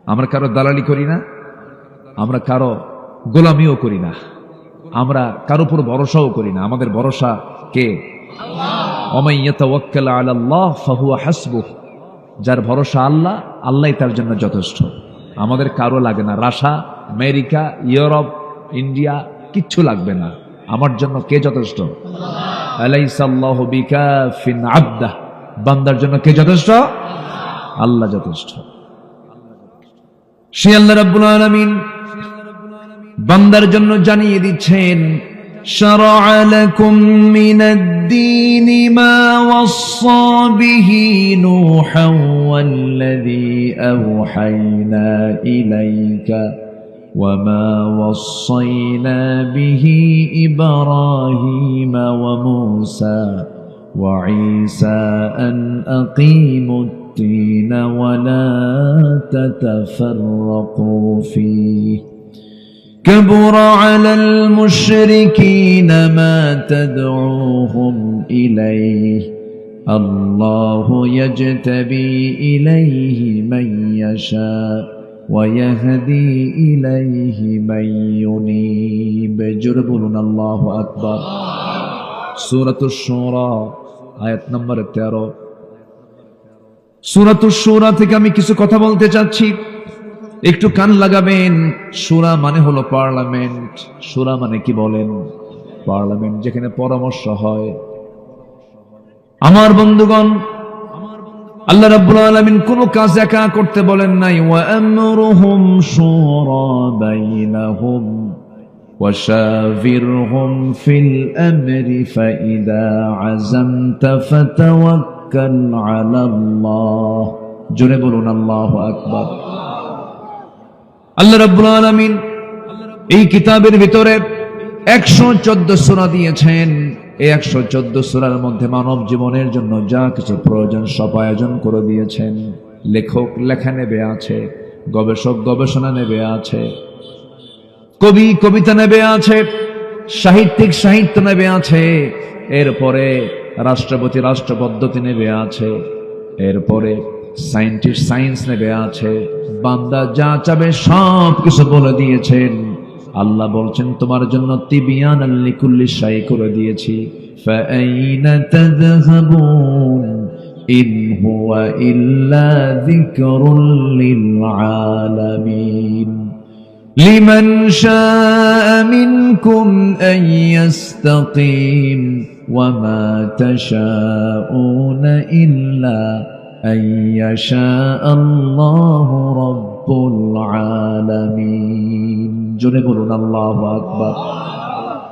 আমরা কারো দালালি করি না, আমরা কারো গোলামিও করি না, আমরা কারো উপর ভরসাও করি না। আমাদের ভরসা কে? ওয়ামান ইয়াতাওয়াক্কাল আলাল্লাহ ফাহুয়া হাসবুহ। যার ভরসা আল্লাহ, আল্লাহই তার জন্য যথেষ্ট। আমাদের কারো লাগে না, রাশিয়া, আমেরিকা, ইউরোপ, ইন্ডিয়া কিচ্ছু লাগবে না। আমার জন্য কে যথেষ্ট? আলাইসাল্লাহু বিকাফিন আবদাহ। বান্দার জন্য কে যথেষ্ট? আল্লাহ যথেষ্ট। সে আল্লাহ রাব্বুল আলামিন বান্দার জন্য জানিয়ে দিচ্ছেন, শারা'a লাকুম মিনাদ-দীনি মা ওয়াসসা বিহি নূহান ওয়াল্লাযী আওহায়না ইলাইকা ওয়া মা ওয়াসসায়না বিহি ইব্রাহীমা ওয়া মূসা ওয়া ঈসা আন আকিমুদ-দীন ওয়া লা তাতাফাররাকু ফীহি كبر على المشركين ما تدعوهم إليه الله يجتبي إليه من يشاء ويهدي إليه من ينيب جربون الله أكبر سورة الشورى آيات نمبر 13 سورة الشورى থেকে আমি কিছু কথা বলতে চাচ্ছি, একটু কান লাগাবেন। সূরা মানে হলো পার্লামেন্ট। সূরা মানে কি বলেন? পার্লামেন্ট, যেখানে পরামর্শ হয়। আমার বন্ধুগণ, আল্লাহ রাব্বুল আলামিন কোন কাজ একা করতে বলেন নাই। ওয়া আমরুহুম শুরা বাইনাহুম ওয়া শাবিরহুম ফিল আমরি ফাইদা আযামতা ফাতাওয়াক্কাল আলাল্লাহ। জোরে বলুন আল্লাহু আকবার। আল্লাহ রাব্বুল আলামিন এই কিতাবের ভিতরে 114 সূরা দিয়েছেন। এই 114 সূরার মধ্যে মানব জীবনের জন্য যা কিছু প্রয়োজন সব আয়োজন করে দিয়েছেন। লেখক লেখা নেবে আছে, গবেষক গবেষণা নেবে আছে, কবি কবিতা নেবে আছে, সাহিত্যিক সাহিত্য নেবে আছে, এরপরে রাষ্ট্রপতি রাষ্ট্র পদ্ধতি নেবে আছে, এরপরে সায়েন্টিস্ট সায়েন্স নেবে আছে। বান্দা যা চাবে সব কিছু বলে দিয়েছেন। আল্লাহ বলছেন তোমার জন্য তিবিয়ানাল লিকুল্লি শাই করে দিয়েছি। ফাআইনা তাযহাবুন ইন হুয়া ইল্লা যিকরুল লিল আলামিন লিমান শাআ মিনকুম আন ইস্তাকিম ওয়া মা তাশাউনা ইল্লা أن يشاء الله رب العالمين জোরে বলুন আল্লাহু আকবার।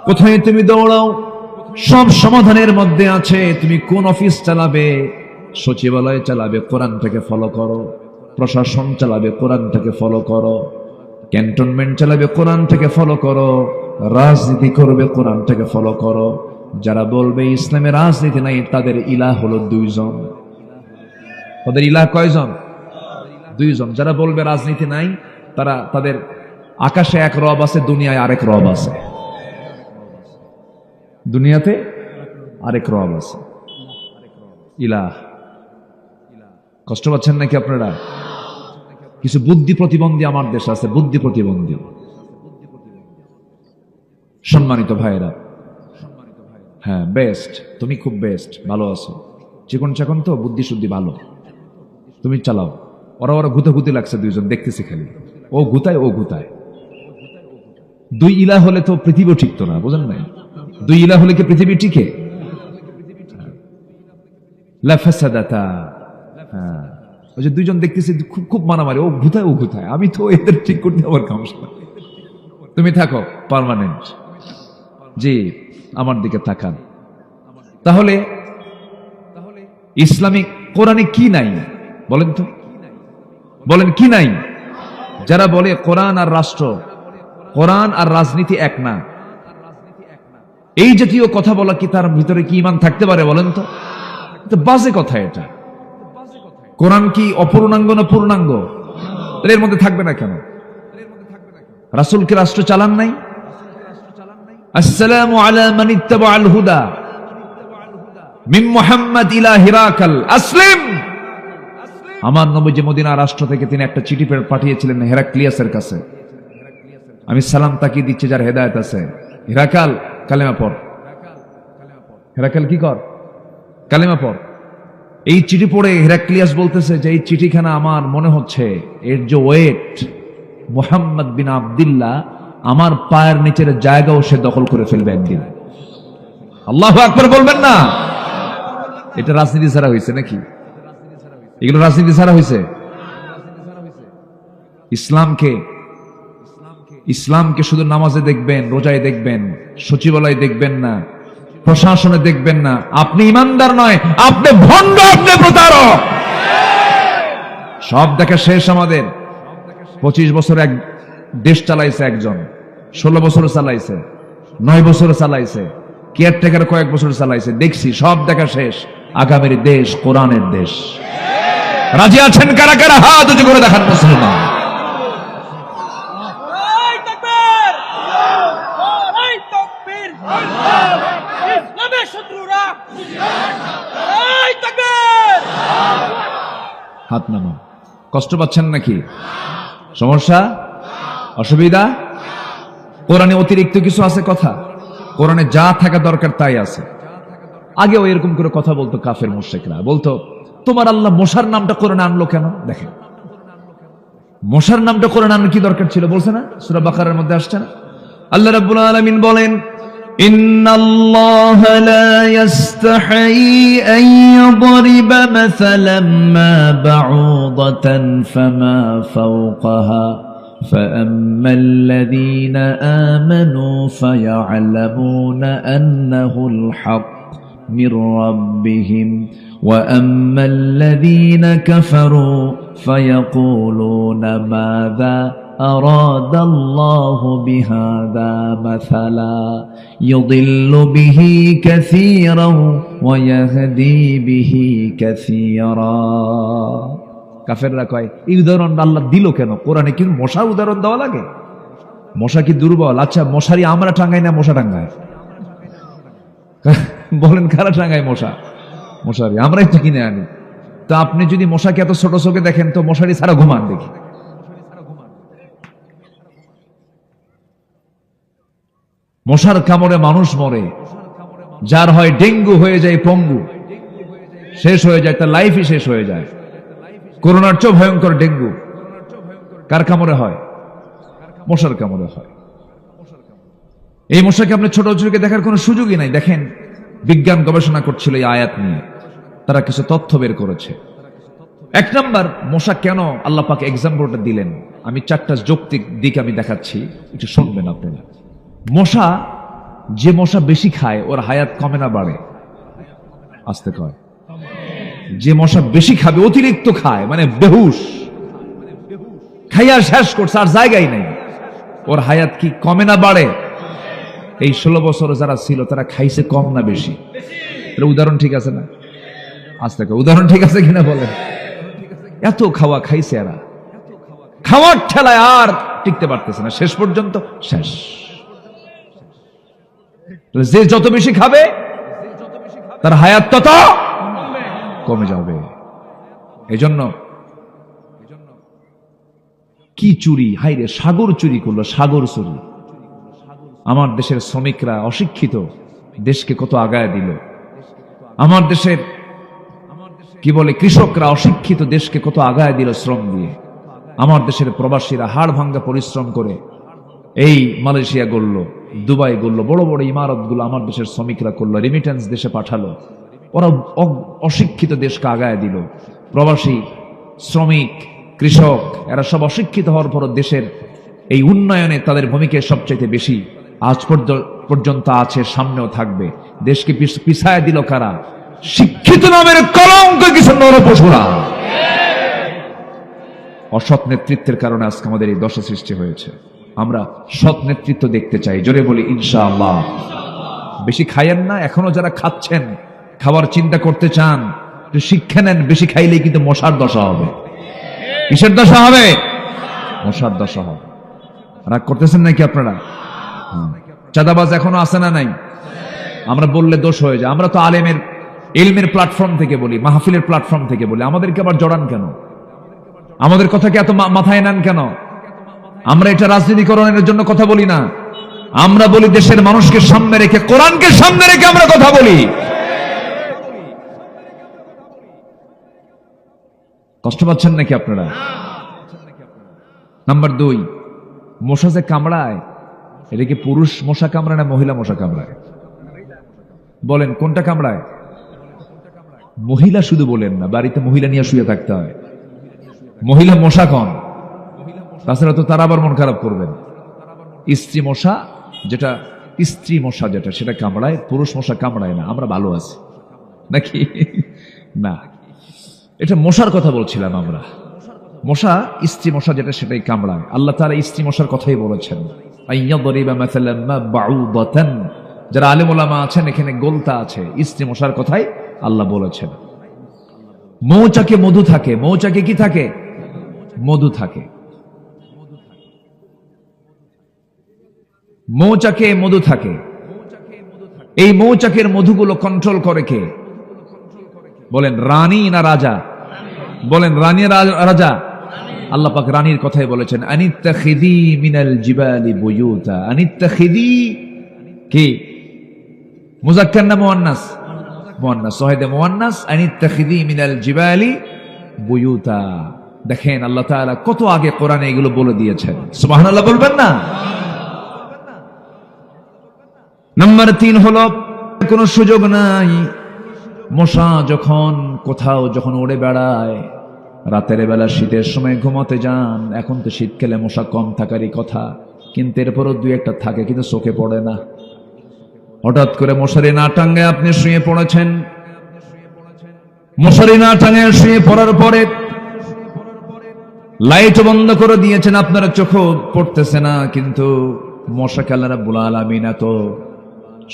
কোথায় তুমি দৌড়াও সব সমাধানের মধ্যে আছে। তুমি কোন অফিস চালাবে, সচিবালয় চালাবে, কোরআন থেকে ফলো করো। প্রশাসন চালাবে, কোরআন থেকে ফলো করো। ক্যান্টনমেন্ট চালাবে, কোরআন থেকে ফলো করো। রাজনীতি করবে, কোরআন থেকে ফলো করো। যারা বলবে ইসলামে রাজনীতি নাই, তাদের ইলাহ হলো দুইজন। তাদের ইলাহ কয়জন? দুইজন। যারা বলবে রাজনীতি নাই, তাদের আকাশে এক রব আছে, দুনিয়ায় আরেক রব আছে। দুনিয়াতে আরেক রব আছে, ইলাহ। কষ্ট পাচ্ছেন নাকি আপনারা? কিছু বুদ্ধি প্রতিবন্ধী আমার দেশে আছে, বুদ্ধি প্রতিবন্ধী। সম্মানিত ভাইরা, হ্যাঁ বেস্ট, তুমি খুব বেস্ট, ভালো আছো, চিকন চাকন তো, বুদ্ধি শুদ্ধি ভালো, তুমি চালাও। ওরা গুতাগুতি লাগছে দুইজন, দেখতেছি খালি ও গুতায় ও গুতায়। দুই ইলাহ হলে তো পৃথিবী ঠিকতো না, বুঝেন নাই? দুই ইলাহ হলে কি পৃথিবী টিকে? লা ফাসাদাতা। হ্যাঁ, ওই যে দুইজন দেখতেছি খুব মারামারি, ও গুতায় ও গুতায়। আমি তো এদের ঠিক করতে আমার সমস্যা। তুমি থাকো পার্মানেন্ট। জি, আমার দিকে তাকান। তাহলে ইসলামিক কোরআনে কি নাই বলেন তো? বলেন কি নাই? যারা বলে কোরআন আর রাষ্ট্র, কোরআন আর রাজনীতি এক না, এই জাতীয় কথা বলা কি তার ভিতরে কি ঈমান থাকতে পারে বলেন তো? বাজে কথা এটা। কোরআন কি অপূর্ণাঙ্গ না পূর্ণাঙ্গ? এর মধ্যে থাকবে না কেন? রাসূলকে রাষ্ট্র চালান নাই? আসসালামু আলা মান ইত্তাবাআল হুদা মিন মুহাম্মাদ ইলা হিরাকাল আসলিম। আমার নবীজি মদিনা রাষ্ট্র থেকে তিনি একটা চিঠি পাঠিয়েছিলেন হেরাক্লিয়াসের কাছে। আমি সালাম তাকিয়ে দিচ্ছি যার হেদায়েত আছে, হেরাকাল কালেমা পড়। হেরাকাল কি কর? কালেমা পড়। এই চিঠি পড়ে হেরাক্লিয়াস বলতেছে যে এই চিঠিখানা আমার মনে হচ্ছে এর যে ওয়েট, মুহাম্মদ বিন আব্দুল্লাহ আমার পায়ের নিচের জায়গাও সে দখল করে ফেলবে একদিন। আল্লাহু আকবার বলবেন না? এটা রাজনীতি ছাড়া হয়েছে নাকি? এগুলো রাজনীতি ছাড়া হয়েছে? ইসলামকে শুধু নামাজে দেখবেন, রোজায় দেখবেন, সচিবালয়ে দেখবেন না, প্রশাসনে দেখবেন না। আপনি ইমানদার নয়, আপনি ভণ্ড, আপনি প্রতারক। সব দেখা শেষ আমাদের। 25 বছর এক দেশ চালাইছে একজন, 16 বছর চালাইছে, 9 বছর চালাইছে, কেয়ারটেকার কয়েক বছর চালাইছে, দেখছি সব দেখা শেষ। আগামীর দেশ কোরআনের দেশ। রাজি আছেন কারা কারা? হাত উঁচু করে দেখান মুসলমান। হাত নামান। কষ্ট পাচ্ছেন নাকি? সমস্যা, অসুবিধা? কোরআনে অতিরিক্ত কিছু আছে কথা? কোরআনে যা থাকা দরকার তাই আছে। আগেও এরকম করে কথা বলতো কাফের মুশরিকরা, বলতো তোমার আল্লাহ মশার নামটা কোরআনে আনলো কেন? দেখেন, মশার নামটা কোরআনে আনার কি দরকার ছিল? বলছে না, সূরা বাকারার মধ্যে আসছে না? আল্লাহ রাব্বুল আলামিন বলেন, ইন্নাল্লাহা লা ইস্তাহি আন ইয়াদরিবা মাসালাম মা বাউদাতান ফামা ফাওকাহা فأما الذين آمنوا فيعلمون أنه الحق من ربهم وأما الذين كفروا فيقولون ماذا أراد الله بهذا مثلا يضل به كثيرا ويهدي به كثيرا। কাফেররা কয় এই উদাহরণ আল্লাহ দিল কেন? কোরআনে কি মশার উদাহরণ দেওয়া লাগে? মশা কি দুর্বল? আচ্ছা, মশারি আমরা টাঙ্গাই না মশা টাঙ্গায়? বলেন কারা টাঙ্গায় মশা? মশারি আমরাই তো কিনে আনি। তো আপনি যদি মশাকে এত ছোট চোখে দেখেন তো মশারি ছাড়া ঘুমান দেখি। মশার কামড়ে মানুষ মরে, যার হয় ডেঙ্গু হয়ে যায় পঙ্গু, শেষ হয়ে যায়, তার লাইফই শেষ হয়ে যায়। করোনার চেয়ে ভয়ঙ্কর ডেঙ্গু কার কামড়ে হয়? মশার কামড়ে হয়। এই মশাকে আপনি ছোট চোখে দেখার কোনো সুযোগই নাই। দেখেন, বিজ্ঞান গবেষণা করছিল এই আয়াত নিয়ে, তারা কিছু তথ্য বের করেছে। 1 নাম্বার, মশা কেন আল্লাহ পাক এক্সাম্পলটা দিলেন, আমি 4টা যৌক্তিক দিক আমি দেখাচ্ছি, একটু শুনবেন আপনারা। মশা, যে মশা বেশি খায় ওর হায়াত কমে না বাড়ে? আসতে কয়, যে মশা বেশি খাবে, অতিরিক্ত খায়, মানে বেহুশ, খাইয়া শেষ করছে আর জায়গাই নেই, ওর হায়াত কি কমে না বাড়ে? এই 16 বছর যারা ছিল তারা খাইছে কম না বেশি? উদাহরণ ঠিক আছে না? আসতে কয়, উদাহরণ ঠিক আছে কিনা বলেন? এত খাওয়া খাইছে এরা, খাওয়ার ঠেলায় আর টিকতে পারতেছে না, শেষ পর্যন্ত শেষ। যে যত বেশি খাবে তার হায়াত তত কমে যাবে। এজন্য কি চুরি, হাইরে সাগর চুরি করলো, সাগর চুরি। আমার দেশের শ্রমিকরা অশিক্ষিত, দেশকে কত আগায় দিল। আমার দেশের কি বলে কৃষকরা অশিক্ষিত, দেশকে কত আগায় দিল শ্রম দিয়ে। আমার দেশের প্রবাসীরা হাড় ভাঙ্গা পরিশ্রম করে এই মালয়েশিয়া গড়ল, দুবাই গড়ল, বড় বড় ইমারতগুলো আমার দেশের শ্রমিকরা করলো, রেমিটেন্স দেশে পাঠালো। ওরা অশিক্ষিত দেশকে আগায় দিল। প্রবাসী শ্রমিক, কৃষক, এরা সব অশিক্ষিত হওয়ার পর দেশের এই উন্নয়নে তাদের ভূমিকা সবচাইতে বেশি। আজ পর্যন্ত আছে, সামনেও থাকবে। দেশকে পিছায় দিল কারা? শিক্ষিত নামের কলঙ্ক কিছু নরপশুরা। অসৎ নেতৃত্বের কারণে আজকে আমাদের এই দশা সৃষ্টি হয়েছে। আমরা সৎ নেতৃত্ব দেখতে চাই, জোরে বলি ইনশাআল্লাহ। বেশি খাইয়েন না, এখনো যারা খাচ্ছেন, খাবার চিন্তা করতে চান, একটু শিক্ষা নেন। বেশি খাইলেই কিন্তু মশার দশা হবে। কিসের দশা হবে? মশার দশা হবে। রাগ করতেছেন নাকি আপনারা? চাঁদাবাজ এখনো আছে না নাই? আমরা বললে দোষ হয়ে যায়। আমরা তো ইলমের প্ল্যাটফর্ম থেকে বলি, মাহফিলের প্ল্যাটফর্ম থেকে বলি, আমাদেরকে আবার জড়ান কেন? আমাদের কথা কি এত মাথায় নেন কেন? আমরা এটা রাজনীতিকরণের জন্য কথা বলি না, আমরা বলি দেশের মানুষকে সামনে রেখে, কোরআনকে সামনে রেখে আমরা কথা বলি। কষ্ট পাচ্ছেন নাকি আপনারা? নাম্বার 2, মশা যে কামড়ায়, এটা কি পুরুষ মশা কামড়ায় না মহিলা মশা কামড়ায়? বলেন কোনটা কামড়ায়? মহিলা শুধু বলেন না, বাড়িতে মহিলা নিয়ে শুয়ে থাকতে হয়। মহিলা মশা কন, তাছাড়া তো তারা আবার মন খারাপ করবেন। স্ত্রী মশা যেটা, স্ত্রী মশা যেটা, সেটা কামড়ায়, পুরুষ মশা কামড়ায় না। আমরা ভালো আছি নাকি? না, এটা মশার কথা বলছিলাম আমরা। মশা, স্ত্রী মশা যেটা, সেটাই কামড়ায়। আল্লাহ তাআলা স্ত্রী মশার কথাই বলেছেন। আইয়াদরিবা মাসালান মা বাউদাতান, যারা আলেম ওলামা আছেন এখানে গোলতা আছে, স্ত্রী মশার কথাই আল্লাহ বলেছেন। মৌচাকে মধু থাকে, মৌচাকে কি থাকে? মধু থাকে। মৌচাকে মধু থাকে। এই মৌচাকের মধুগুলো কন্ট্রোল করে কে? বলেন রানী না রাজা? বলেন রানী রাজা? আল্লাহ পাক রানীর কথাই বলেছেন, আনিত্তাখিদি মিনাল জিবালি বুয়ুতা। আনিত্তাখিদি কি মুযাক্কার না মুয়ান্নাস? মুয়ান্নাস, সহিদে মুয়ান্নাস। আনিত্তাখিদি মিনাল জিবালি বুয়ুতা। দেখেন আল্লাহ তাআলা কত আগে কোরআনে এগুলো বলে দিয়েছেন। সুবহানাল্লাহ বলবেন না? নাম্বার 3 হলো, কোনো সুযোগ নাই। মশা যখন কোথাও যখন উড়ে বেড়ায়, রাতের বেলা শীতের সময় ঘুমাতে যান, এখন তো শীতকালে মশা কম থাকারই কথা, কিন্তু এরপরও 2-1টা থাকে, কিন্তু চোখে পড়ে না। হঠাৎ করে মশারি না টাঙ্গায় আপনি শুয়ে পড়েছেন, মশারি না টাঙ্গায় শুয়ে পড়ার পরে লাইট বন্ধ করে দিয়েছেন, আপনার চোখও পড়তেছে না, কিন্তু মশাকে আল্লাহ রাব্বুল আলামিন এত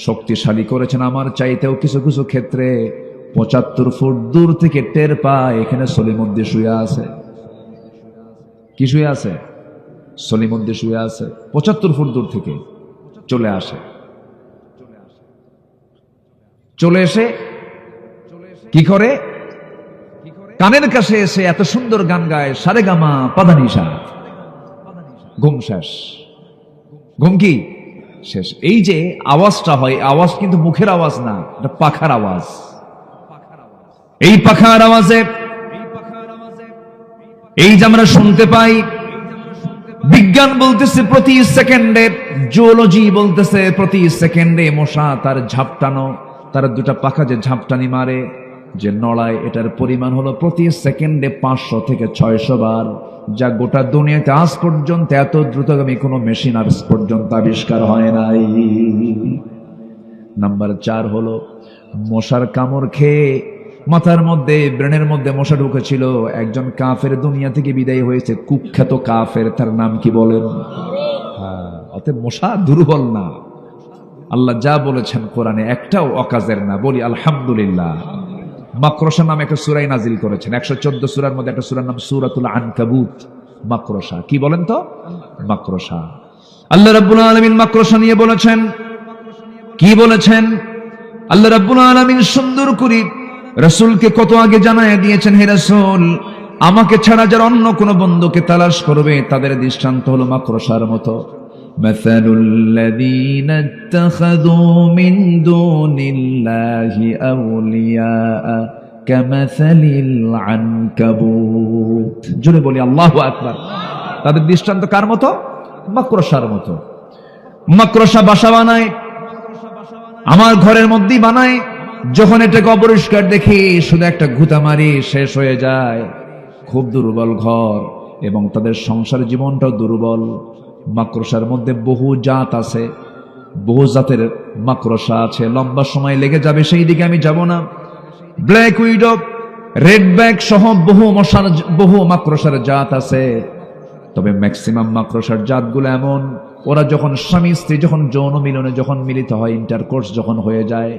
শক্তিশালী করেছেন, আমার চাইতেও কিছু কিছু ক্ষেত্রে 75 ফুট দূর থেকে টের পায় এখানে সলিমুদ্দিন শুয়ে আছে। কি শুয়ে আছে? সলিমুদ্দিন শুয়ে আছে। 75 ফুট দূর থেকে চলে আসে, চলে এসে কি করে? কানের কাছে এসে এত সুন্দর গান গায়, সারেগামা পাদানিসা। ঘুম শেষ। ঘুম কি শেষ? এই যে আওয়াজটা হয়, আওয়াজ কিন্তু মুখের আওয়াজ না, এটা পাখার আওয়াজ। এই পাখার আওয়াজে এই যে আমরা শুনতে পাই, বিজ্ঞান বলতেছে প্রতি সেকেন্ডে, জিওলজি বলতেছে প্রতি সেকেন্ডে মশা তার ঝাপটানো, তার 2টা পাখা যে ঝাপটানি মারে, যে নড়ায়, এটার পরিমাণ হলো প্রতি সেকেন্ডে 500 থেকে 600 বার, যা গোটা দুনিয়াতে আজ পর্যন্ত এত দ্রুতগামী কোনো মেশিন আজ পর্যন্ত আবিষ্কার হয় নাই। নাম্বার 4 হলো, মশার কামড় খেয়ে মাথার মধ্যে, ব্রেনের মধ্যে মশা ঢুকেছিল। একজন কাফের দুনিয়া থেকে বিদায় হয়েছে, কুখ্যাত কাফের, তার নাম কি বলেন? অতএব মশা দুর্বল না। আল্লাহ যা বলেছেন কোরআনে একটাও অকাজের না। বলি আলহামদুলিল্লাহ। মাকড়সা নামে একটা সূরা নাজিল করেছেন। 114 সূরার মধ্যে একটা সূরার নাম সূরাতুল আনকাবুত। মাকড়সা কি বলেন তো? মাকড়সা। আল্লাহ রাব্বুল আলামিন মাকড়সা নিয়ে বলেছেন, কি বলেছেন? আল্লাহ রাব্বুল আলামিন সুন্দর করে রাসূলকে কত আগে জানায় দিয়েছেন, হে রাসূল, আমাকে ছাড়া যারা অন্য কোন বন্ধুকে তালাশ করবে তাদের দৃষ্টান্ত হলো মাকড়সার মতো। মাসালুল লাযীনা ইত্তাখাযু মিন দুনিল্লাহি আউলিয়া কামাসালিল আনকাবুত। জোরে বলি আল্লাহু আকবার। তাদের দৃষ্টান্ত কার মতো? মাকড়সার মতো। মাকড়সা বাসা বানায়, আমার ঘরের মধ্যেই বানায়। যখন এটাকে অপরিষ্কার দেখি, শুধু একটা ঘুতা মারি, শেষ হয়ে যায়। খুব দুর্বল ঘর, এবং তাদের সংসার জীবনটাও দুর্বল। মাকড়সার মধ্যে বহু জাত আছে, বহু জাতের মাকড়সা আছে। লম্বা সময় লেগে যাবে, সেই দিকে আমি যাব না। ব্ল্যাক উইডো, রেড ব্যাক সহ বহু মাকড়সার জাত আছে। তবে ম্যাক্সিমাম মাকড়সার জাতগুলো এমন, ওরা যখন স্বামী স্ত্রী যখন যৌন মিলনে যখন মিলিত হয়, ইন্টারকোর্স যখন হয়ে যায়,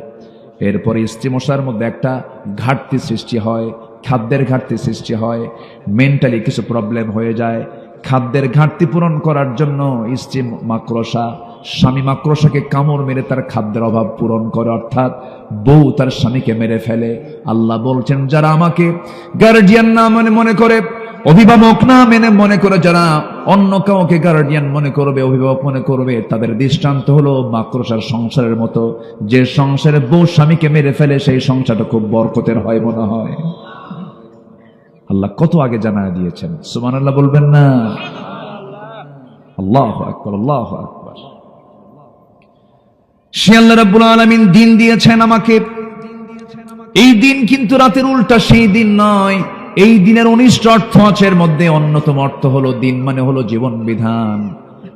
এরপরে স্ত্রী মশার মধ্যে একটা ঘাটতি সৃষ্টি হয়, খাদ্যের ঘাটতি সৃষ্টি হয়, মেন্টালি কিছু প্রবলেম হয়ে যায়। খাদ্যের ঘাটতি পূরণ করার জন্য স্ত্রী মাকড়সা স্বামী মাকড়সাকে কামড় মেরে তার খাদ্যের অভাব পূরণ করে, অর্থাৎ বউ তার স্বামীকে মেরে ফেলে। আল্লাহ বলছেন, যারা আমাকে গার্ডিয়ান না মনে করে, অভিভাবক না মেনে মনে করে যারা অন্য কাউকে গার্ডিয়ান মনে করবে, অভিভাবক মনে করবে, তাদের দৃষ্টান্ত হলো মাকড়সার সংসারের মতো। যে সংসারে বউ স্বামীকে মেরে ফেলে সেই সংসারটা খুব বরকতের হয় মনে হয়। আল্লাহ কত আগে জানায় দিয়েছেন, সুবহানাল্লাহ বলবেন না? আল্লাহু আকবার, আল্লাহু আকবার। সে আল্লাহ রাব্বুল আলামিন দিন দিয়েছেন আমাকে। এই দিন কিন্তু রাতের উল্টা সেই দিন নয়। এই দিনের 19টা অর্থ আছে, এর মধ্যে অন্যতম অর্থ হলো দিন মানে হলো জীবন বিধান।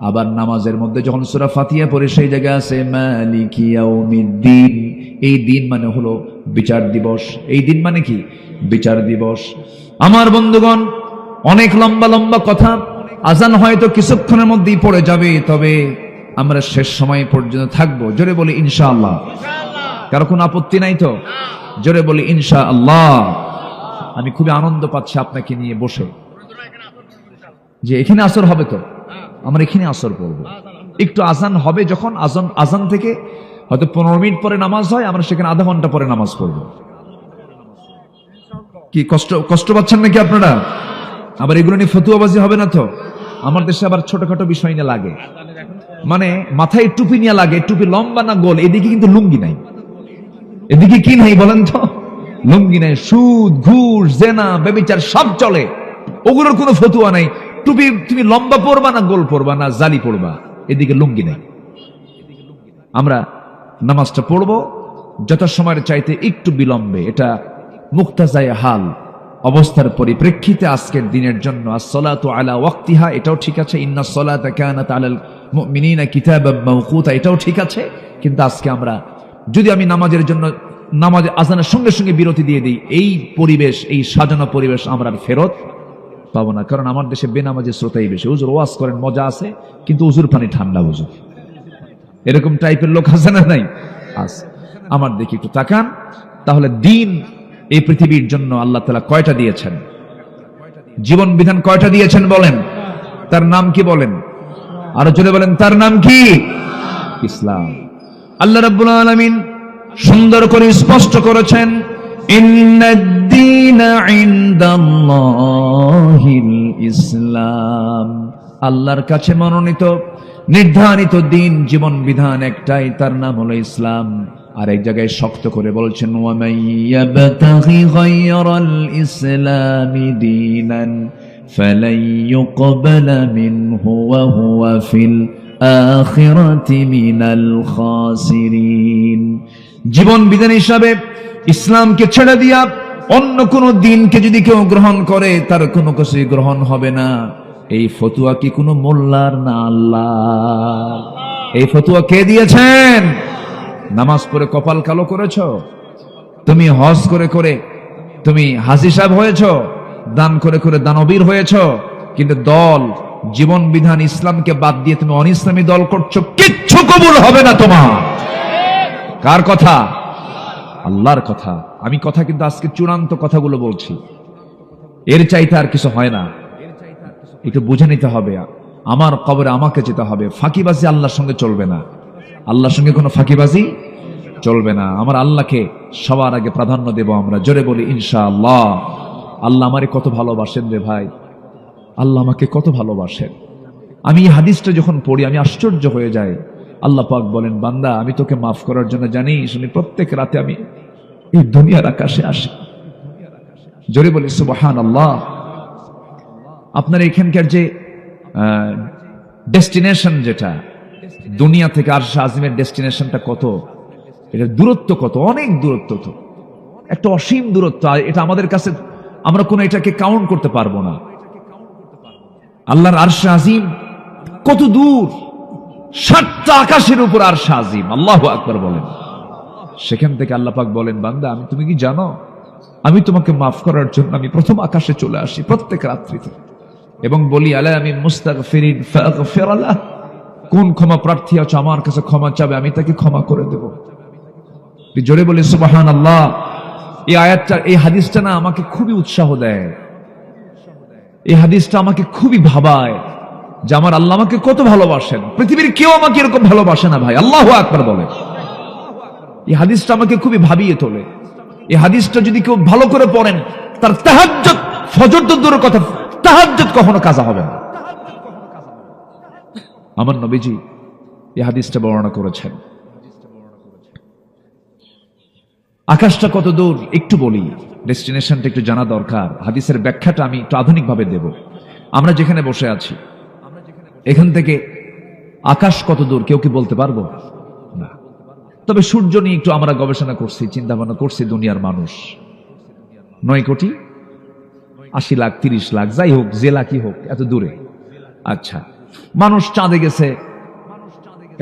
আবার নামাজের মধ্যে যখন সূরা ফাতিহা পড়ে সেই জায়গায় আছে মালিকি ইয়াউমিদ্দিন। এই দিন মানে হলো বিচার দিবস। এই দিন মানে কি? বিচার দিবস। আমার বন্ধুগণ, অনেক লম্বা লম্বা কথা, আজান হয়তো কিছুক্ষণের মধ্যেই পড়ে যাবে, তবে আমরা শেষ সময় পর্যন্ত থাকবো। জোরে বলি ইনশাআল্লাহ। কারো কোনো আপত্তি নাই তো? জোরে বলি ইনশাআল্লাহ। আমি খুবই আনন্দ পাচ্ছি আপনাকে নিয়ে বসে, যে এখানে আসর হবে, তো আমরা এখানে আসর পড়বো। একটু আজান হবে যখন, আজান থেকে হয়তো 15 মিনিট পরে নামাজ হয়, আমরা সেখানে আধা ঘন্টা পরে নামাজ পড়বো। কি কষ্ট পাচ্ছেন নাকি আপনারা? আবার এগুলো নিয়ে ফতুয়াবাজি হবে না তো? আমার দেশে আবার ছোটখাটো বিষয় নিয়ে লাগে, মানে মাথায় টুপি নিয়ে লাগে, টুপি লম্বা না গোল, এদিকে কিন্তু লুঙ্গি নাই। এদিকে কি নাই বলেন তো? লুঙ্গি নাই। সুদ, ঘুষ, জেনা, ব্যভিচার সব চলে, ওগুলোর কোনো ফতুয়া নাই। টুপি তুমি লম্বা পরবা না গোল পরবা না জালি পরবা, এদিকে লুঙ্গি নাই। আমরা নামাজটা পড়বো যথাসময়ের চাইতে একটু বিলম্বে। এটা মুক্তাজায়ে হাল, অবস্থার পরিপ্রেক্ষিতে আজকের দিনের জন্য আসসালাতু আলা ওয়াক্তিহা, এটাও ঠিক আছে। ইন্নাস সালাতা কানাত আলাল মুমিনিনা কিতাবাম মাওকুতা, এটাও ঠিক আছে। কিন্তু আজকে আমরা যদি আমি নামাজের জন্য নামাজ আজানের সঙ্গে সঙ্গে বিরতি দিয়ে দিই, এই পরিবেশ, এই সাজানো পরিবেশ আমরা ফেরত পাবো না। কারণ আমার দেশে বেনামাজি শ্রোতাই বেশি। হুজুর ওয়াজ করেন, মজা আছে, কিন্তু উজুর পানি ঠান্ডা হুজুর, এরকম টাইপের লোক আছে না নাই? আছে। আমার দিকে একটু তাকান, তাহলে দিন এই পৃথিবীর জন্য আল্লাহ তাআলা কয়টা দিয়েছেন? জীবন বিধান কয়টা দিয়েছেন বলেন? তার নাম কি বলেন? আরো জোরে বলেন, তার নাম কি? ইসলাম। আল্লাহ রাব্বুল আলামিন সুন্দর করে স্পষ্ট করেছেন, ইন্নাদ-দীনা ইনদাল্লাহিল ইসলাম। আল্লাহর কাছে মনোনীত নির্ধারিত দিন, জীবন বিধান একটাই, তার নাম হলো ইসলাম। আর এক জায়গায় শক্ত করে বলছেন, ওয়া মাইয়াবতাগি গায়রাল ইসলামি দীনান ফালাই ইউকবালা মিনহু ওয়া হুয়া ফিল আখিরাতি মিনাল খাসিরিন। জীবন বিধান হিসাবে ইসলামকে ছেড়ে দিয়া অন্য কোন দিনকে যদি কেউ গ্রহণ করে, তার কোনো কিছু গ্রহণ হবে না। এই ফতুয়া কি কোনো মোল্লার না আল্লাহ? এই ফতুয়া কে দিয়েছেন? নামাজ পড়ে কপাল কালো করেছো তুমি, হজ করে করে তুমি হাজী সাহেব হয়েছো, দান করে করে দানবীর হয়েছো, কিন্তু দল জীবন বিধান ইসলামকে বাদ দিয়ে তুমি অনিসলামী দল করছো, কিচ্ছু কবুল হবে না তোমার। কার কথা? আল্লাহর কথা। আমি কথা কিন্তু আজকে চূড়ান্ত কথাগুলো বলছি, এর চাইতে আর কিছু হয় না। একটু বুঝে নিতে হবে, আমার কবরে আমাকে যেতে হবে। ফাঁকিবাজি আল্লাহর সঙ্গে চলবে না, আল্লাহর সঙ্গে কোনো ফাঁকিবাজি চলবে না। আমার আল্লাহকে সবার আগে প্রাধান্য দেব আমরা। জোরে বলি ইনশাআল্লাহ। আল্লাহ আমারে কত ভালোবাসেন রে ভাই, আল্লাহ আমাকে কত ভালোবাসেন। আমি এই হাদিসটা যখন পড়ি আমি আশ্চর্য হয়ে যাই। আল্লাহ পাক বলেন, বান্দা আমি তোকে মাফ করার জন্য জানিস শুনি প্রত্যেক রাতে আমি এই দুনিয়ার আকাশে আসি। জোরে বলি সুবহানাল্লাহ। আপনার এখানকার যে ডেস্টিনেশন, যেটা দুনিয়া থেকে আরশ আজিমের ডেস্টিনেশনটা কত, এটা দূরত্ব কত, অনেক দূরত্ব, তো একটা অসীম দূরত্ব। এটা আমাদের কাছে আমরা কোনো এটাকে কাউন্ট করতে পারবো না। আল্লাহর আরশ আজিম কত দূর, 7টা আকাশের উপর আরশ আজিম। আল্লাহু আকবার বলেন। সেখান থেকে আল্লাহ পাক বলেন, বান্দা আমি, তুমি কি জানো আমি তোমাকে মাফ করার জন্য আমি প্রথম আকাশে চলে আসি প্রত্যেক রাত্রিতে, এবং বলি আলা আমি মুস্তাগফিরিন ফাগফির লাহ, কোন ক্ষমা প্রার্থী আছো আমার কাছে ক্ষমা চাবে, আমি তাকে ক্ষমা করে দেব। জোরে বলি সুবহানাল্লাহ। এই আয়াতটা, এই হাদিসটা না আমাকে খুবই উৎসাহ দেয়। এই হাদিসটা আমাকে খুবই ভাবায় যে আমার আল্লাহ আমাকে কত ভালোবাসেন। পৃথিবীর কেউ আমাকে এরকম ভালোবাসে না ভাই। আল্লাহু আকবার বলে। এই হাদিসটা আমাকে খুবই ভাবিয়ে তোলে। এই হাদিসটা যদি কেউ ভালো করে পড়েন, তার তাহাজ্জুদ, ফজর তো দূরের কথা, তাহাজ্জুদ কখনো কাজা হবে না। আমার নবীজি এই হাদিসটা বর্ণনা করেছেন। আকাশটা কত দূর একটু বলি, ডেস্টিনেশনটা একটু জানা দরকার। হাদিসের ব্যাখ্যাটা আমি একটু আধুনিক ভাবে দেব। আমরা যেখানে বসে আছি এখান থেকে আকাশ কত দূর কেউ কি বলতে পারবো না। তবে সূর্য নিয়ে একটু আমরা গবেষণা করছি, চিন্তা ভাবনা করছি। দুনিয়ার মানুষ 9 কোটি 80 লাখ 30 লাখ যাই হোক, যে লাখই হোক, এত দূরে। আচ্ছা, মানুষ চাঁদে গেছে,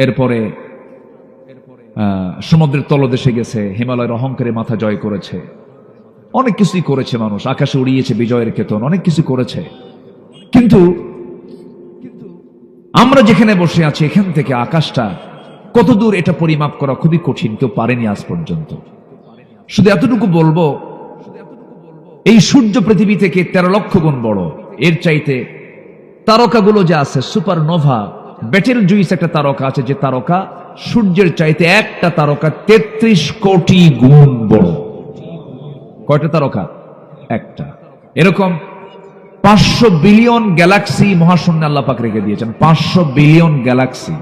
এরপরে সমুদ্রের তলদেশে গেছে, হিমালয়ের অহংকারে মাথা জয় করেছে, অনেক কিছুই করেছে মানুষ, আকাশে উড়িয়েছে বিজয়ের কেতন, অনেক কিছু করেছে। কিন্তু আমরা যেখানে বসে আছি এখান থেকে আকাশটা কত দূর এটা পরিমাপ করা খুবই কঠিন, কেউ পারেনি আজ পর্যন্ত। শুধু এতটুকু বলবো, এই সূর্য পৃথিবী থেকে 13 লক্ষ গুণ বড়। এর চাইতে তারকাগুলো যে আছে, সুপারনোভা, বেটেল জুইস একটা তারকা আছে, যে তারকা সূর্যের চাইতে একটা তারকা 33 কোটি গুণ বড়। কয়টা তারকা? একটা। এরকম 500 বিলিয়ন গ্যালাক্সি মহাশূন্যে আল্লাহ পাক রেখে দিয়েছেন। 500 বিলিয়ন গ্যালাক্সি,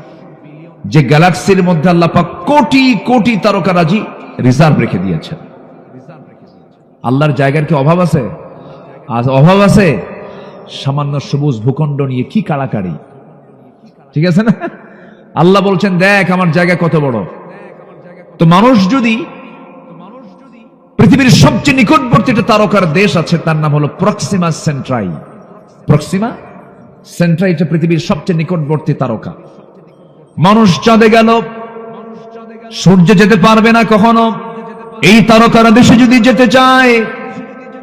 যে গ্যালাক্সির মধ্যে আল্লাহ পাক কোটি কোটি তারকারাজি রিজার্ভ রেখে দিয়েছেন। আল্লাহর জায়গার কি অভাব আছে? আজ অভাব আছে? সামান্য সবুজ ভূখণ্ড নিয়ে কি কাড়াকাড়ি, ঠিক আছে না? আল্লাহ বলছেন দেখ আমার জায়গা কত বড়। তো মানুষ যদি পৃথিবীর সবচেয়ে নিকটবর্তী একটা তারকার দেশ আছে, তার নাম হলো প্রক্সিমা সেন্ট্রাই। প্রক্সিমা সেন্ট্রাই এটা পৃথিবীর সবচেয়ে নিকটবর্তী তারকা। মানুষ চাঁদে গেল, সূর্য যেতে পারবে না কখনো। এই তারকার দেশে যদি যেতে চায়,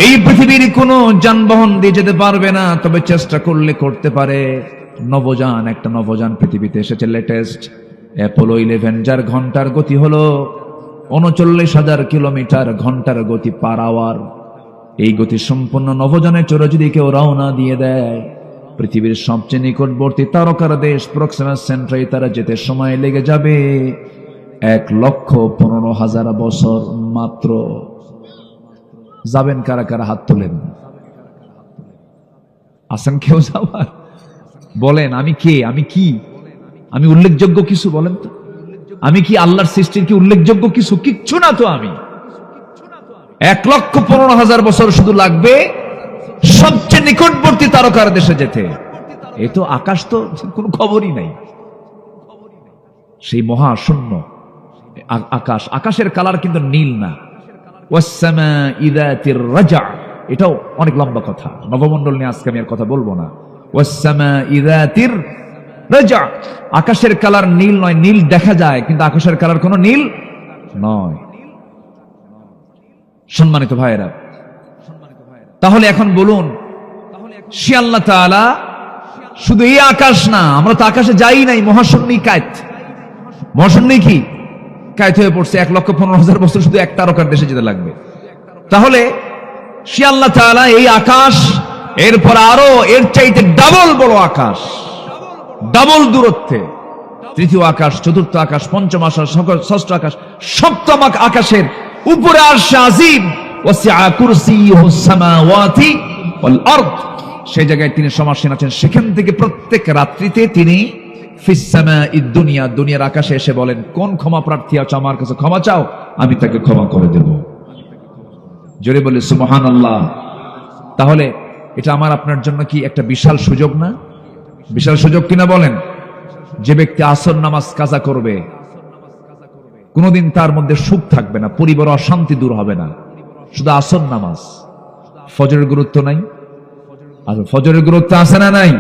এই পৃথিবীর কোনো যানবাহন দিয়ে যেতে পারবে না, তবে চেষ্টা করলে করতে পারে। নবযান, একটা নবযান পৃথিবীতে এসেছে, লেটেস্ট অ্যাপোলো 11, যার ঘন্টার গতি হলো 39,000 কিলোমিটার, ঘন্টার গতি পার আওয়ার। এই গতি সম্পন্ন নবযানে চড়ে যদি কেউ রওনা দিয়ে দেয়, পৃথিবীর সবচেয়ে নিকটবর্তী তারকার দেশ প্রক্সিমা সেন্ট্রাই তারা যেতে সময় লেগে যাবে 1,15,000 বছর মাত্র। যাবেন কারা কারা? হাত তোলেন। আসেন কেউ যাবার? বলেন আমি কে, আমি কি, আমি উল্লেখযোগ্য কিছু? বলেন তো, আমি কি আল্লাহর সৃষ্টির কি উল্লেখযোগ্য কিছু? কিচ্ছু না তো। আমি 1,15,000 বছর শুধু লাগবে সবচেয়ে নিকটবর্তী তারকার দেশে যেতে। এই তো আকাশ, তো কোনো খবরই নাই। সেই মহাশূন্য আকাশ, আকাশের কালার কিন্তু নীল না। ওয়াসসামা'i যাতির রাজা, এটাও অনেক লম্বা কথা, নবমণ্ডল নিয়ে আজকে আমি আর কথা বলবো না। ওয়াসসামা'i যাতির রাজা, আকাশের কালার নীল নয়, নীল দেখা যায় কিন্তু আকাশের কালার কোনো নীল নয়। সম্মানিত ভাইয়েরা, তাহলে এখন বলুন, সে আল্লাহ তাআলা শুধু এই আকাশ না, আমরা তো আকাশে যাই নাই, মহাশূন্যই কায়েত। মহাশূন্যই কি কায়েত হয়ে পড়ছে। 1,15,000 বছর শুধু এক তারকার দেশে যেতে লাগবে। তাহলে সে আল্লাহ তাআলা এই আকাশ, এরপর আরো এর চাইতে ডাবল বড় আকাশ, ডাবল দূরত্বে, তৃতীয় আকাশ, চতুর্থ আকাশ, পঞ্চম আকাশ, ষষ্ঠ আকাশ, সপ্তম আকাশের উপরে আরশে আজিম, ওয়াসিআ কুরসিয়ুহুস সামাওয়াতি ওয়াল আরদ, সেই জায়গায় তিনি সমাসীন আছেন। সেখান থেকে প্রত্যেক রাত্রিতে তিনি ফিস সামাইদ দুনিয়া, দুনিয়ার আকাশে এসে বলেন, কোন ক্ষমা প্রার্থী আছো আমার কাছে ক্ষমা চাও, আমি তাকে ক্ষমা করে দেব। জোরে বলে সুবহানাল্লাহ। তাহলে এটা আমার আপনার জন্য কি একটা বিশাল সুযোগ না? বিশাল সুযোগ কিনা বলেন? যে ব্যক্তি আসর নামাজ কাজা করবে, কোনোদিন তার মধ্যে সুখ থাকবে না, পরিবার অশান্তি দূর হবে না। শুধু আসর নামাজ, ফজরের গুরুত্ব নাই? আর ফজরের গুরুত্ব আছে না নাই?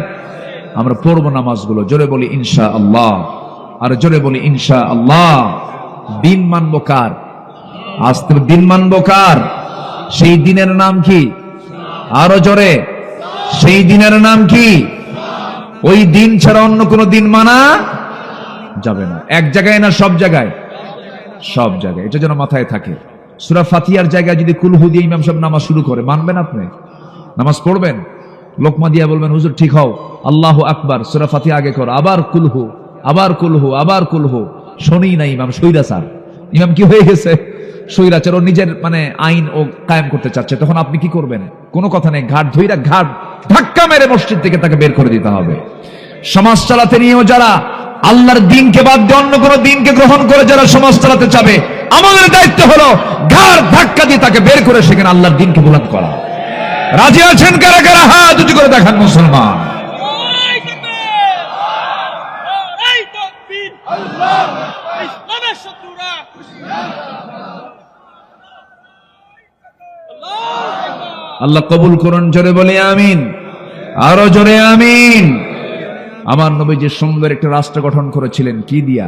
আমরা পড়বো নামাজগুলো, জোরে বলি ইনশাআল্লাহ। আর জোরে বলি ইনশাআল্লাহ। দিন মানবো কার? আজ তো দিন মানবো কার? সেই দিনের নাম কি? আরো জোরে, সেই দিনের নাম কি? ওই দিন ছাড়া অন্য কোনো দিন মানা যাবে না। এক জায়গায় না সব জায়গায়? সব জায়গায়। এটা যেন মাথায় থাকে। সূরা ফাতিহার জায়গায় যদি কুলহু দিয়ে ইমাম সাহেব নামাজ শুরু করে, মানবেন আপনি? নামাজ পড়বেন? লোকমা দিয়া বলবেন, হুজুর ঠিক হও, আল্লাহু আকবার, সূরা ফাতিহা আগে করো, আবার কুলহু, আবার কুলহু, আবার কুলহু। শুনি না ইমাম, সৈরা স্যার, ইমাম কি হয়ে গেছে? স্বৈরাচার ও নিজের আইন ও কায়েম করতে চাচ্ছে, তখন আপনি কি করবেন? কোনো কথা নেই, ঘাট ধইরা ঘাট ধাক্কা মেরে মসজিদ থেকে তাকে বের করে দিতে হবে। সমাজ চালাতে নিয়েও যারা আল্লাহর দিনকে বাদ দিয়ে অন্য কোনো দিনকে গ্রহণ করে যারা সমাজ চালাতে চাবে, আমাদের দায়িত্ব হলো ঘাট ধাক্কা দিয়ে তাকে বের করে সেখানে আল্লাহর দিনকে বুলন্দ করা। রাজি আছেন কারা কারা? হাত উঁচু করে দেখান মুসলমান। আল্লাহ কবুল করুন, জোরে বলি আমিন, আরো জোরে আমিন। আমার নবী যে সুন্দর একটা রাষ্ট্র গঠন করেছিলেন, কি দিয়া